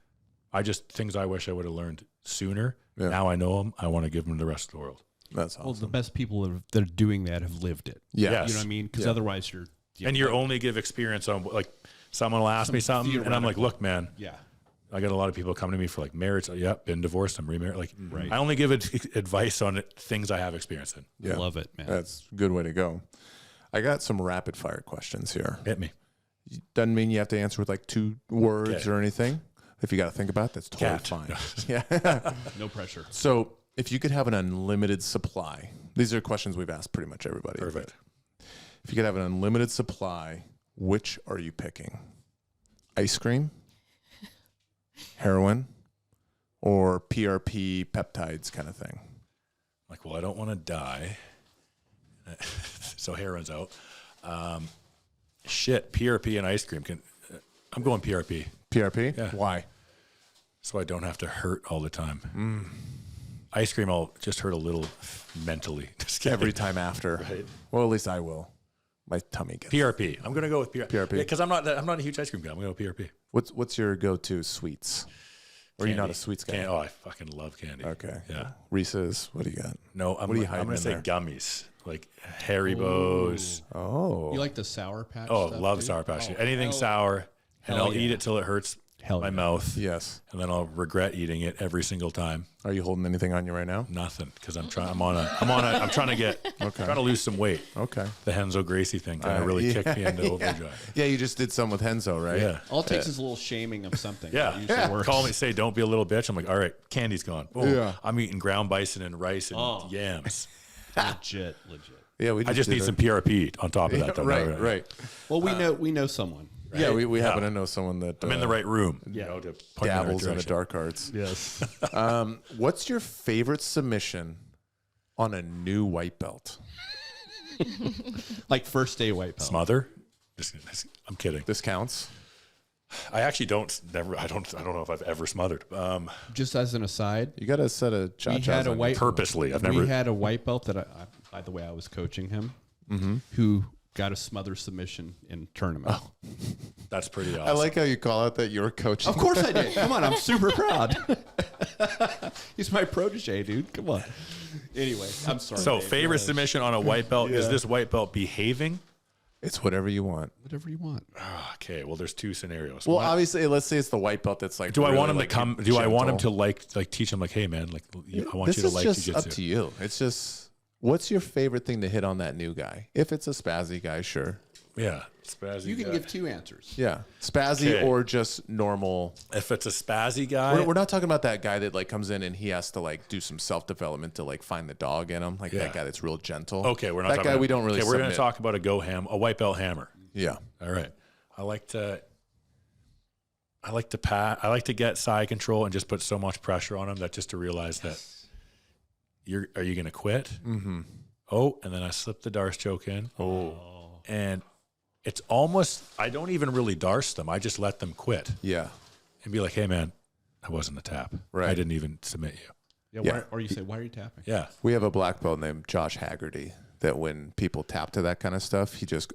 things I wish I would have learned sooner. Now I know them. I want to give them to the rest of the world. That's awesome. Well, the best people that are doing that have lived it. Yeah. Yes. You know what I mean? Because otherwise you're... And you only give experience on, like, someone will ask me something, and I'm like, look, man, Yeah. I got a lot of people coming to me for, like, marriage. Yep, been divorced, I'm remarried. Like, Right. I only give advice on things I have experience in. Yeah. Love it, man. That's a good way to go. I got some rapid fire questions here. Hit me. Doesn't mean you have to answer with like 2 words Okay. or anything. If you got to think about it, that's totally Cat. fine. Yeah. No pressure. So if you could have an unlimited supply, these are questions we've asked pretty much everybody. Perfect. If you could have an unlimited supply, which are you picking? Ice cream, heroin, or PRP peptides kind of thing? Like, well, I don't want to die. So heroin's out. Shit, PRP and ice cream. I'm going PRP. PRP? Yeah. Why? So I don't have to hurt all the time. Ice cream, I'll just hurt a little mentally. Just kidding. Every time after. Right. Well, at least I will. My tummy gets. PRP. I'm going to go with PRP. PRP. Because I'm not a huge ice cream guy. I'm going to go PRP. What's your go-to sweets? Or are you not a sweets guy? Oh, I fucking love candy. Okay. Yeah. Reese's. What do you got? No, I'm What are you going hiding to in say there? gummies. Like Haribo's. Oh. You like the Sour Patch Oh, stuff, love dude? Sour Patch. Oh, Anything hell- sour. And hell I'll eat yeah. it till it hurts Hell my yeah. mouth. Yes. And then I'll regret eating it every single time. Are you holding anything on you right now? Nothing. Because I'm trying to lose some weight. Okay. The Henzo Gracie thing kind of really kicked me into overdrive. Yeah, you just did some with Henzo, right? Yeah. All it takes is a little shaming of something. Yeah. That usually works. Call me, say, don't be a little bitch. I'm like, all right, candy's gone. Boom. Yeah. I'm eating ground bison and rice and yams. Legit. Yeah, we I just did need it. some PRP on top of that. Though. Right. Well, we know someone. Yeah, we Yeah. happen to know someone that I'm in the right room. Yeah. You know, to point me in the right dabbles in the direction. dark arts. Yes. What's your favorite submission on a new white belt? Like first day white belt. Smother? I'm kidding. This counts. I actually don't. I don't know if I've ever smothered. Just as an aside, You got to set a we had a white Purposely, I've never. We had a white belt that by the way, I was coaching him, who got a smother submission in tournament. That's pretty awesome. I like how you call out that you're coaching. Of course I did. Come on, I'm super proud. He's my protege, dude. Come on. Anyway, I'm sorry. So, Dave. favorite submission on a white belt is this white belt behaving? It's whatever you want. Whatever you want. Okay, well, there's 2 scenarios. Well, One, obviously, let's say it's the white belt that's like. do I really want him like to come? Do I want him to gentle. like teach him like, hey man, like I want This you to is like just up jiu-jitsu. to you. It's just, what's your favorite thing to hit on that new guy? If it's a spazzy guy, sure. Yeah, spazzy. You can guy. give 2 answers. Yeah, spazzy Okay. or just normal. If it's a spazzy guy, We're not talking about that guy that like comes in and he has to like do some self development to like find the dog in him, like Yeah. that guy that's real gentle. okay, we're not that talking guy. about, We don't really. Okay, we're going to submit. talk about a white belt hammer. Yeah, All right. I like to get side control and just put so much pressure on him that just to realize that are you going to quit? Mm-hmm. Oh, and then I slip the Darce choke in. Oh, and it's almost, I don't even really Darce them. I just let them quit yeah. and be like, hey man, that wasn't a tap. Right. I didn't even submit you. Yeah. Yeah. Or you say, why are you tapping? Yeah. We have a black belt named Josh Haggerty that when people tap to that kind of stuff, he just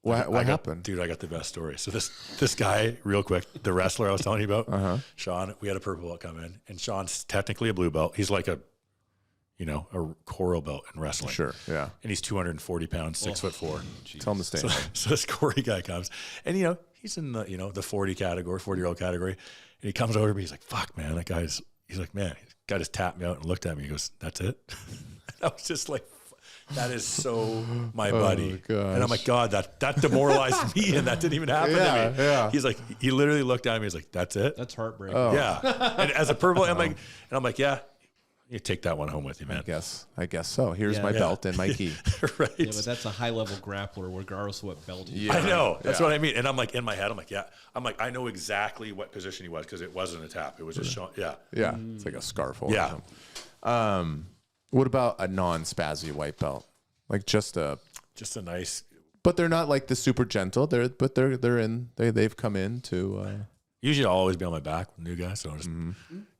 what happened? Dude, I got the best story. So this guy, real quick, the wrestler I was telling you about, Sean, we had a purple belt come in, and Sean's technically a blue belt. He's like a coral belt in wrestling. Sure, yeah. And he's 240 pounds, 6'4". Tell him to stay. So this Corey guy comes, and he's in the 40 category, 40-year-old category, and he comes over to me. He's like, "Fuck, man, he's like, man, he guy just tapped me out and looked at me. He goes, "That's it." And I was just like, that is so my buddy. gosh. And I'm like, God, that demoralized me, and that didn't even happen to me. Yeah. He's like, he literally looked at me. He's like, "That's it." That's heartbreaking. Yeah. And as a purple, I'm like, yeah, you take that one home with you, man. I guess so. Here's Yeah. my Yeah. belt and my key. Right. Yeah, but that's a high level grappler, regardless of what belt he Yeah. I know. That's Yeah. what I mean. And I'm like, in my head, I'm like, yeah. I'm like, I know exactly what position he was because it wasn't a tap. It was just Sean. Yeah. Yeah, it's like a scarf holder. Yeah. What about a non-spazzy white belt? Like just a, Just a nice. but they're not like the super gentle. They've come in to Usually I'll always be on my back with new guys. So I'll just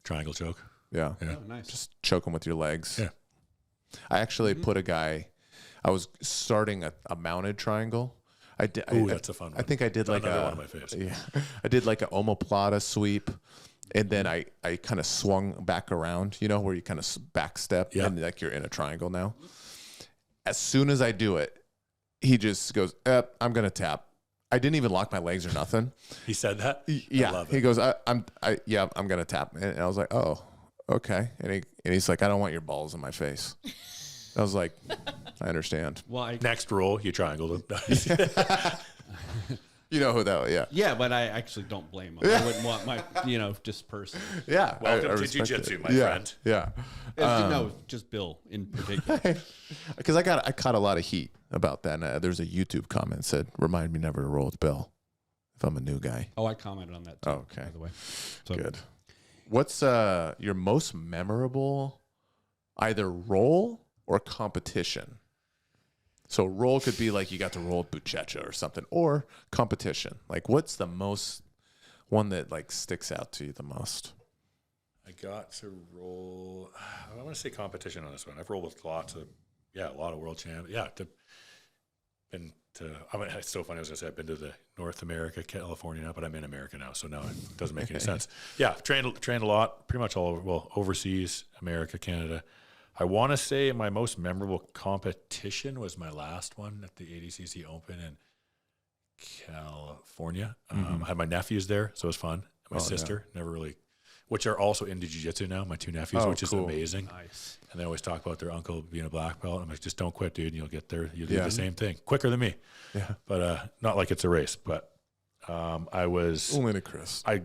triangle choke. yeah. Yeah. Oh, nice. Just choke them with your legs. Yeah. I actually put a guy. I was starting a mounted triangle. I did. Ooh, that's a fun one. I think I did like Another a one of my faves. Yeah, I did like an omoplata sweep, And then I kind of swung back around, you know, where you kind of back step and like you're in a triangle now. As soon as I do it, he just goes, I'm going to tap. I didn't even lock my legs or nothing. He said that? Yeah. I love it. He goes, I'm going to tap. And I was like, oh, okay. And he's like, I don't want your balls in my face. I was like, I understand. Well, next roll, you triangle. You know who that was, yeah. Yeah, but I actually don't blame him. I wouldn't want my, just person. Yeah. Welcome to jiu-jitsu, my friend. Yeah. No, just Bill in particular. Because I caught a lot of heat about that. And there's a YouTube comment that said, remind me never to roll with Bill if I'm a new guy. Oh, I commented on that too, okay. by the way. So. Good. What's your most memorable either roll or competition? So roll could be like you got to roll with Buchecha or something, or competition. Like what's the most one that like sticks out to you the most? I got to roll. I want to say competition on this one. I've rolled with a lot of world champions. Yeah, it's so funny. I was going to say I've been to the North America, California now, but I'm in America now, so now it doesn't make any sense. Yeah, trained a lot, pretty much all over. Well, overseas, America, Canada. I want to say my most memorable competition was my last one at the ADCC Open in California. I had my nephews there, so it was fun. My sister, never really, which are also into jiu-jitsu now, my two nephews, which is amazing. Nice. And they always talk about their uncle being a black belt. I'm like, just don't quit, dude, and you'll get there. You'll do the same thing, quicker than me. Yeah. But not like it's a race, but I was... Only to Chris. I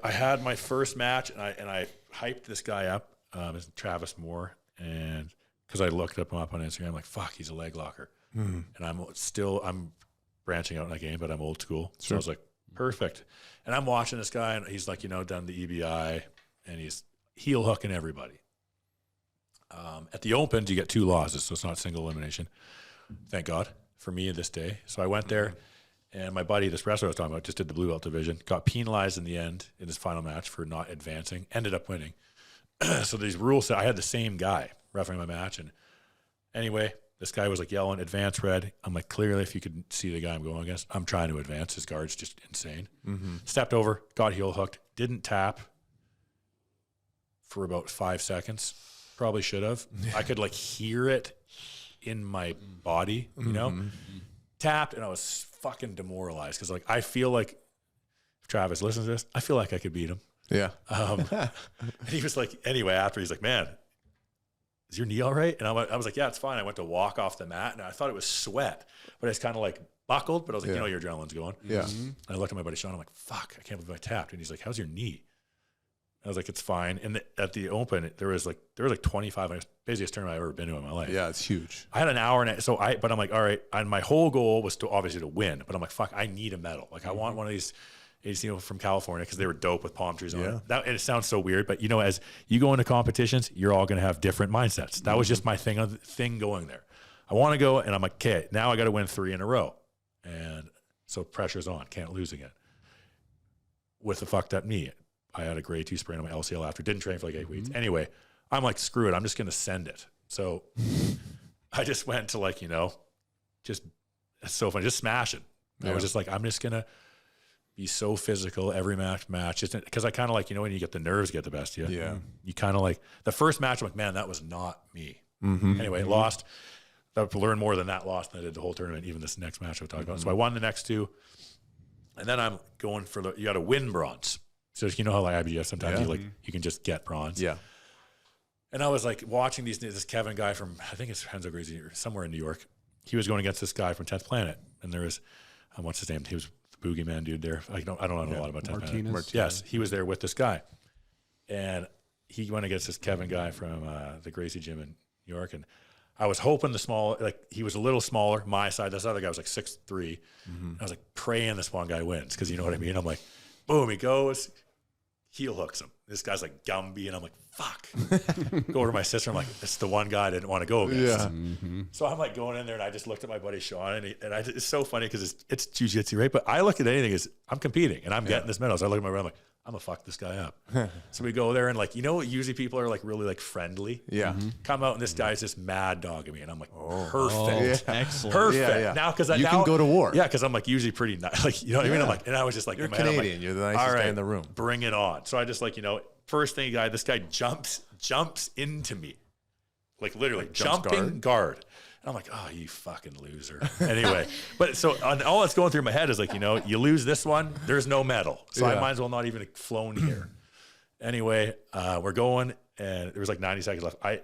had my first match, and I hyped this guy up, Travis Moore, and because I looked him up on Instagram, like, fuck, he's a leg locker. And I'm branching out in that game, but I'm old school. Sure. So I was like, perfect. And I'm watching this guy, and he's like, done the EBI, and he's heel hooking everybody. At the Opens, you get 2 losses, so it's not single elimination. Thank God for me this day. So I went there, and my buddy, this wrestler I was talking about, just did the blue belt division, got penalized in the end in his final match for not advancing, ended up winning. So these rules said I had the same guy refereeing my match, and anyway, this guy was like yelling, advance red. I'm like, clearly, if you could see the guy I'm going against, I'm trying to advance. His guard's just insane. Stepped over, got heel hooked, didn't tap for about 5 seconds. Probably should have. I could like hear it in my body, tapped, and I was fucking demoralized because like I feel like if Travis listens to this, I feel like I could beat him. Yeah. And he was like, anyway, after he's like, man, is your knee all right? And I was like, yeah, it's fine. I went to walk off the mat, and I thought it was sweat, but it's kind of like buckled, but I was like, your adrenaline's going. Yeah. And I looked at my buddy Sean. I'm like, fuck, I can't believe I tapped. And he's like, how's your knee? I was like, it's fine. And at the Open, there was like 25. It was the busiest tournament I've ever been to in my life. Yeah, it's huge. I had an hour but I'm like, all right. And my whole goal was obviously to win, but I'm like, fuck, I need a medal. Like I want one of these from California because they were dope with palm trees on it. And it sounds so weird, but as you go into competitions, you're all going to have different mindsets. That was just my thing going there. I want to go, and I'm like, okay, now I got to win 3 in a row. And so pressure's on. Can't lose again. With the fucked up knee, I had a grade 2 sprain on my LCL after. Didn't train for like 8 weeks. Anyway, I'm like, screw it. I'm just going to send it. So I just went to just, it's so funny, just smash it. I was just like, I'm just going to be so physical every match. Because I kind of like, when you get the nerves get the best of you. Yeah. You kind of like, the first match, I'm like, man, that was not me. Anyway, lost. I've learned more than that loss than I did the whole tournament, even this next match I'll talk about. So I won the next 2. And then I'm going for you got to win bronze. So you know how like IBJJF sometimes you can just get bronze. Yeah. And I was like watching this Kevin guy from, I think it's Renzo Gracie or somewhere in New York. He was going against this guy from 10th Planet. And there was, what's his name? He was the boogeyman dude there. I don't know a lot about 10th Planet. Yes, he was there with this guy. And he went against this Kevin guy from the Gracie gym in New York. And I was hoping he was a little smaller, my side. This other guy was like 6'3". I was like praying this one guy wins because you know what I mean? I'm like, boom, he goes. Heel hooks him. This guy's like Gumby, and I'm like, fuck. Go over to my sister. I'm like, it's the one guy I didn't want to go against. Yeah. So I'm like going in there, and I just looked at my buddy Sean, and it's so funny because it's jiu-jitsu, right? But I look at anything as I'm competing, and I'm getting this medal. So I look at my brother, I'm like, I'm gonna fuck this guy up. So we go there and like, usually people are like really like friendly. Yeah. Come out and this guy's just mad dogging me, and I'm like, perfect, Excellent. perfect. Yeah, yeah. Now because You can go to war. Yeah, because I'm like usually pretty nice. Like what I mean. I'm like, and I was just like, You're in my head, I'm Canadian. like, You're the nicest all right, guy in the room. Bring it on. So I just like first thing, this guy jumps into me, like literally jumping guard. I'm like, oh, you fucking loser. Anyway, but so all that's going through my head is like, you lose this one, there's no medal. So I might as well not even have flown here. Anyway, we're going, and there was like 90 seconds left. I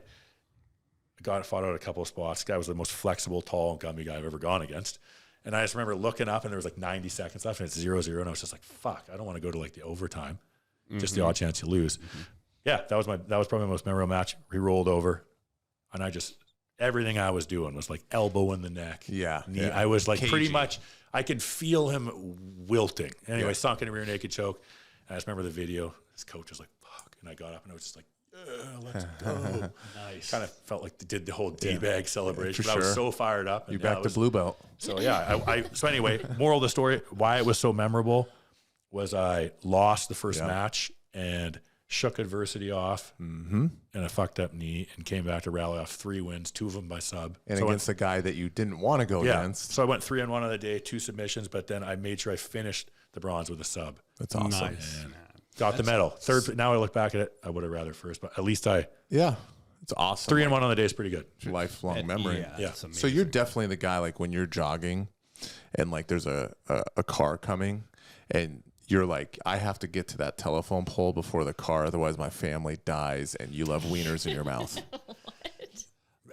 fought out a couple of spots. This guy was the most flexible, tall, gummy guy I've ever gone against. And I just remember looking up, and there was like 90 seconds left, and it's 0-0. And I was just like, fuck, I don't want to go to like the overtime. Just the odd chance you lose. Yeah, that was probably my most memorable match. He rolled over, and everything I was doing was like elbow in the neck. Yeah. Knee. Yeah. I was like Cagey. pretty much, I could feel him wilting. Anyway, sunk in a rear naked choke. And I just remember the video. His coach was like, fuck. And I got up and I was just like, let's go. Nice. Kind of felt like they did the whole D-bag celebration. But I was so fired up. And You back to blue belt. So yeah. So anyway, moral of the story, why it was so memorable was I lost the first match and shook adversity off and a fucked up knee, and came back to rally off 3 wins, 2 of them by sub. And so against a guy that you didn't want to go against. So I went 3-1 on the day, 2 submissions, but then I made sure I finished the bronze with a sub. That's awesome. Nice. Got the medal. Third. Now I look back at it, I would have rather first, but at least Yeah. It's awesome. 3-1 on the day is pretty good. Lifelong memory. Yeah. That's amazing. So you're definitely the guy, like when you're jogging and like there's a car coming and you're like, I have to get to that telephone pole before the car, otherwise my family dies, and you love wieners in your mouth.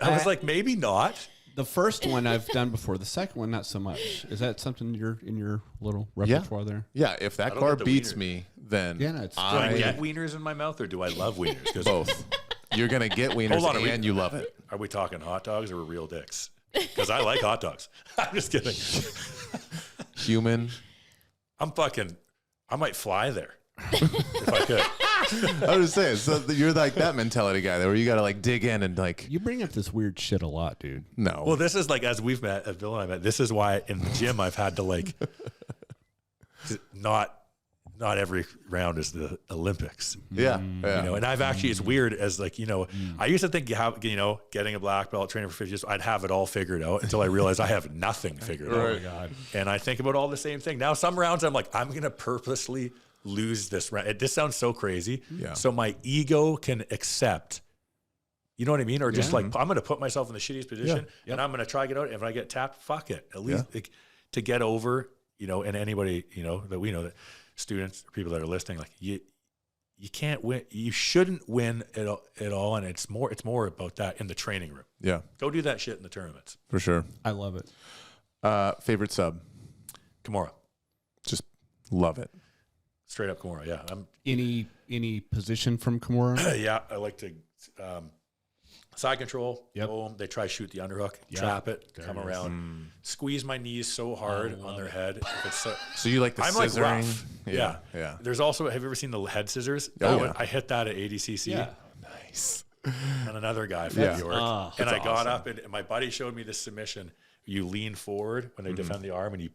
I was like, maybe not. The first one I've done before. The second one, not so much. Is that something you're in your little repertoire there? Yeah, if that don't car get the beats wieners. me, then Yeah, no, it's Do I get wieners in my mouth, or do I love wieners? 'Cause both. You're going to get wieners Hold on, and you love it. Are we talking hot dogs or real dicks? Because I like hot dogs. I'm just kidding. Human. I might fly there if I could. I was just saying, so you're like that mentality guy there where you got to like dig in and like, You bring up this weird shit a lot, dude. no. Well, this is like, as we've met, as Bill and I met, this is why in the gym I've had to like, not every round is the Olympics. yeah. Yeah. And I've actually, it's weird as like, I used to think, getting a black belt, training for 50 years, I'd have it all figured out until I realized I have nothing figured out. Oh my God. And I think about all the same thing. Now, some rounds I'm like, I'm going to purposely lose this round. This sounds so crazy. Yeah. So my ego can accept, you know what I mean? Or just like, I'm going to put myself in the shittiest position and I'm going to try to get out. If I get tapped, fuck it. At least like, to get over, and anybody, that we know, that students or people that are listening, like you can't win. You shouldn't win at all. And it's more about that in the training room. Yeah, Go do that shit in the tournaments. for sure. I love it. Favorite sub? Kimura. Just love it. Straight up Kimura. Yeah. Any position from Kimura? Yeah, I like to side control. Yep. Boom. They try to shoot the underhook, trap it, come around, squeeze my knees so hard on their head. If it's So you like the I'm like scissoring? rough. Yeah. Yeah. There's also, have you ever seen the head scissors? Oh, yeah. I hit that at ADCC. Yeah. Nice. And another guy from Yeah. New York. And I got up, and my buddy showed me this submission. You lean forward when they defend the arm, and you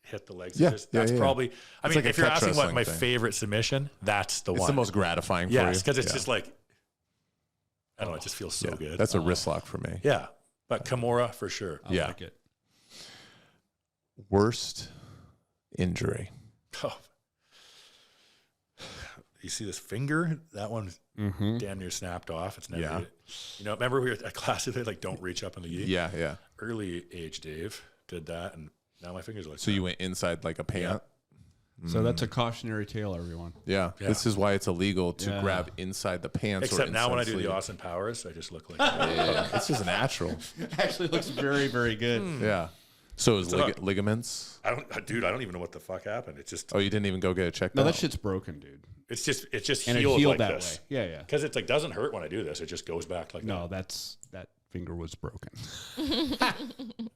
hit the legs. Yeah, That's yeah. probably, I mean, like a if you're catch asking what wrestling my thing. favorite submission, that's the It's one. the most gratifying for you. Yes, because it's just like, I don't know, it just feels so Yeah, good. That's a wrist lock for me. Yeah, but Kimura for sure. I Yeah. like it. Worst injury. Oh. You see this finger? That one damn near snapped off. It's never. Yeah. Remember we were at class today, like don't reach up in the gi. Yeah, yeah. Early age Dave did that, and now my fingers are like. So you went inside like a pant? So that's a cautionary tale, everyone. Yeah. Yeah. This is why it's illegal to Yeah. grab inside the pants. Except or now when I inside do the sleeve. Austin Powers, I just look like. Yeah, it's just natural. Actually looks very, very good. Yeah. So is So- ligaments? I don't even know what the fuck happened. It's just, Oh, you didn't even go get it checked No, out? that shit's broken, dude. it's just And it healed healed like that this. way. Yeah, yeah. Because it's like doesn't hurt when I do this. It just goes back like No, that. that finger was broken.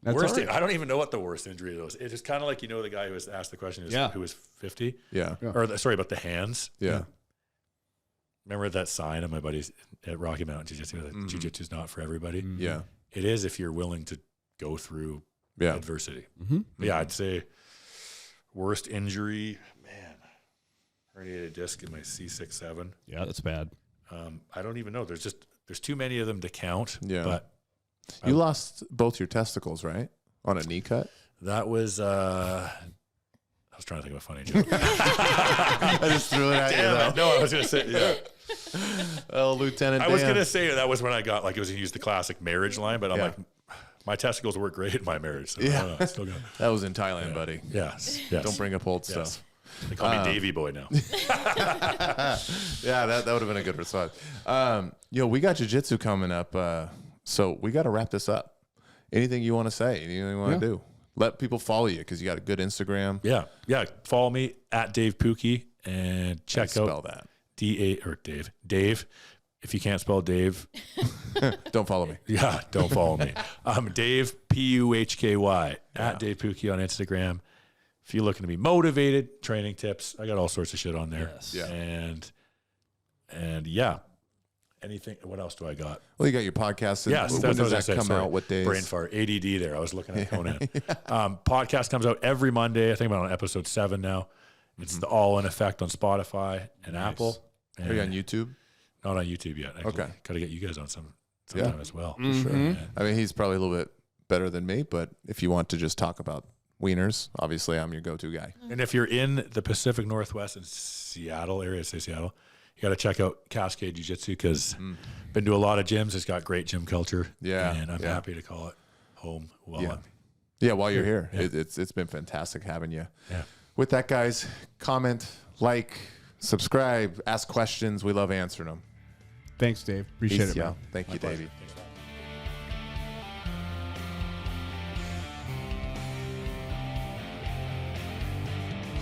Worst. all right. I don't even know what the worst injury was. It's just kind of like the guy who was asked the question who was 50. Yeah. Sorry about the hands. Yeah. Remember that sign of my buddies at Rocky Mountain Jiu-Jitsu that Jiu-Jitsu is not for everybody? Yeah. It is if you're willing to go through Yeah. adversity. Yeah, I'd say worst injury, man. herniated disc in my C6-7. Yeah, that's bad. I don't even know. There's too many of them to count. Yeah. But You lost both your testicles, right? On a knee cut? that was, I was trying to think of a funny joke. I just threw it at you, Damn though. it. No, I was going to say, yeah. Oh, Lieutenant I was Dan. going to say that was when I got, like, it was used the classic marriage line, but I'm Yeah. like, my testicles work great in my marriage. So Yeah. I don't know, I still got it. That was in Thailand, buddy. Yes. Don't bring up old Yes. stuff. They call me Davy Boy now. Yeah, that would have been a good response. We got jiu-jitsu coming up, so we got to wrap this up. Anything you want to say? Anything you want to do? Let people follow you because you got a good Instagram. Yeah. Follow me at Dave Puhky and check Spell out that. Dave. If you can't spell Dave, Don't follow me. yeah, don't follow me. Dave Puhky at Dave Puhky on Instagram. If you're looking to be motivated, training tips, I got all sorts of shit on there. Yes. Yeah. And yeah. Anything? What else do I got? Well, you got your podcast. Yes, When that's what does I that said. come Sorry. out? What days? Brain fart. ADD there. I was looking at Conan. Podcast comes out every Monday. I think I'm on episode 7 now. It's the All in Effect on Spotify and Apple. Are you on YouTube? Not on YouTube yet. Actually. Okay. Got to get you guys on sometime as well. For sure. I mean, he's probably a little bit better than me, but if you want to just talk about wieners, obviously I'm your go-to guy. And if you're in the Pacific Northwest and Seattle area, say Seattle, you got to check out Cascade Jiu-Jitsu because been to a lot of gyms. It's got great gym culture. Yeah, And I'm yeah. happy to call it home while Yeah. I'm Yeah, while you're here. Yeah. It's been fantastic having you. Yeah. With that, guys, comment, like, subscribe, ask questions. We love answering them. Thanks, Dave. Appreciate Peace, it, man. y'all. Thank you, pleasure. Davey. Thanks, Bob.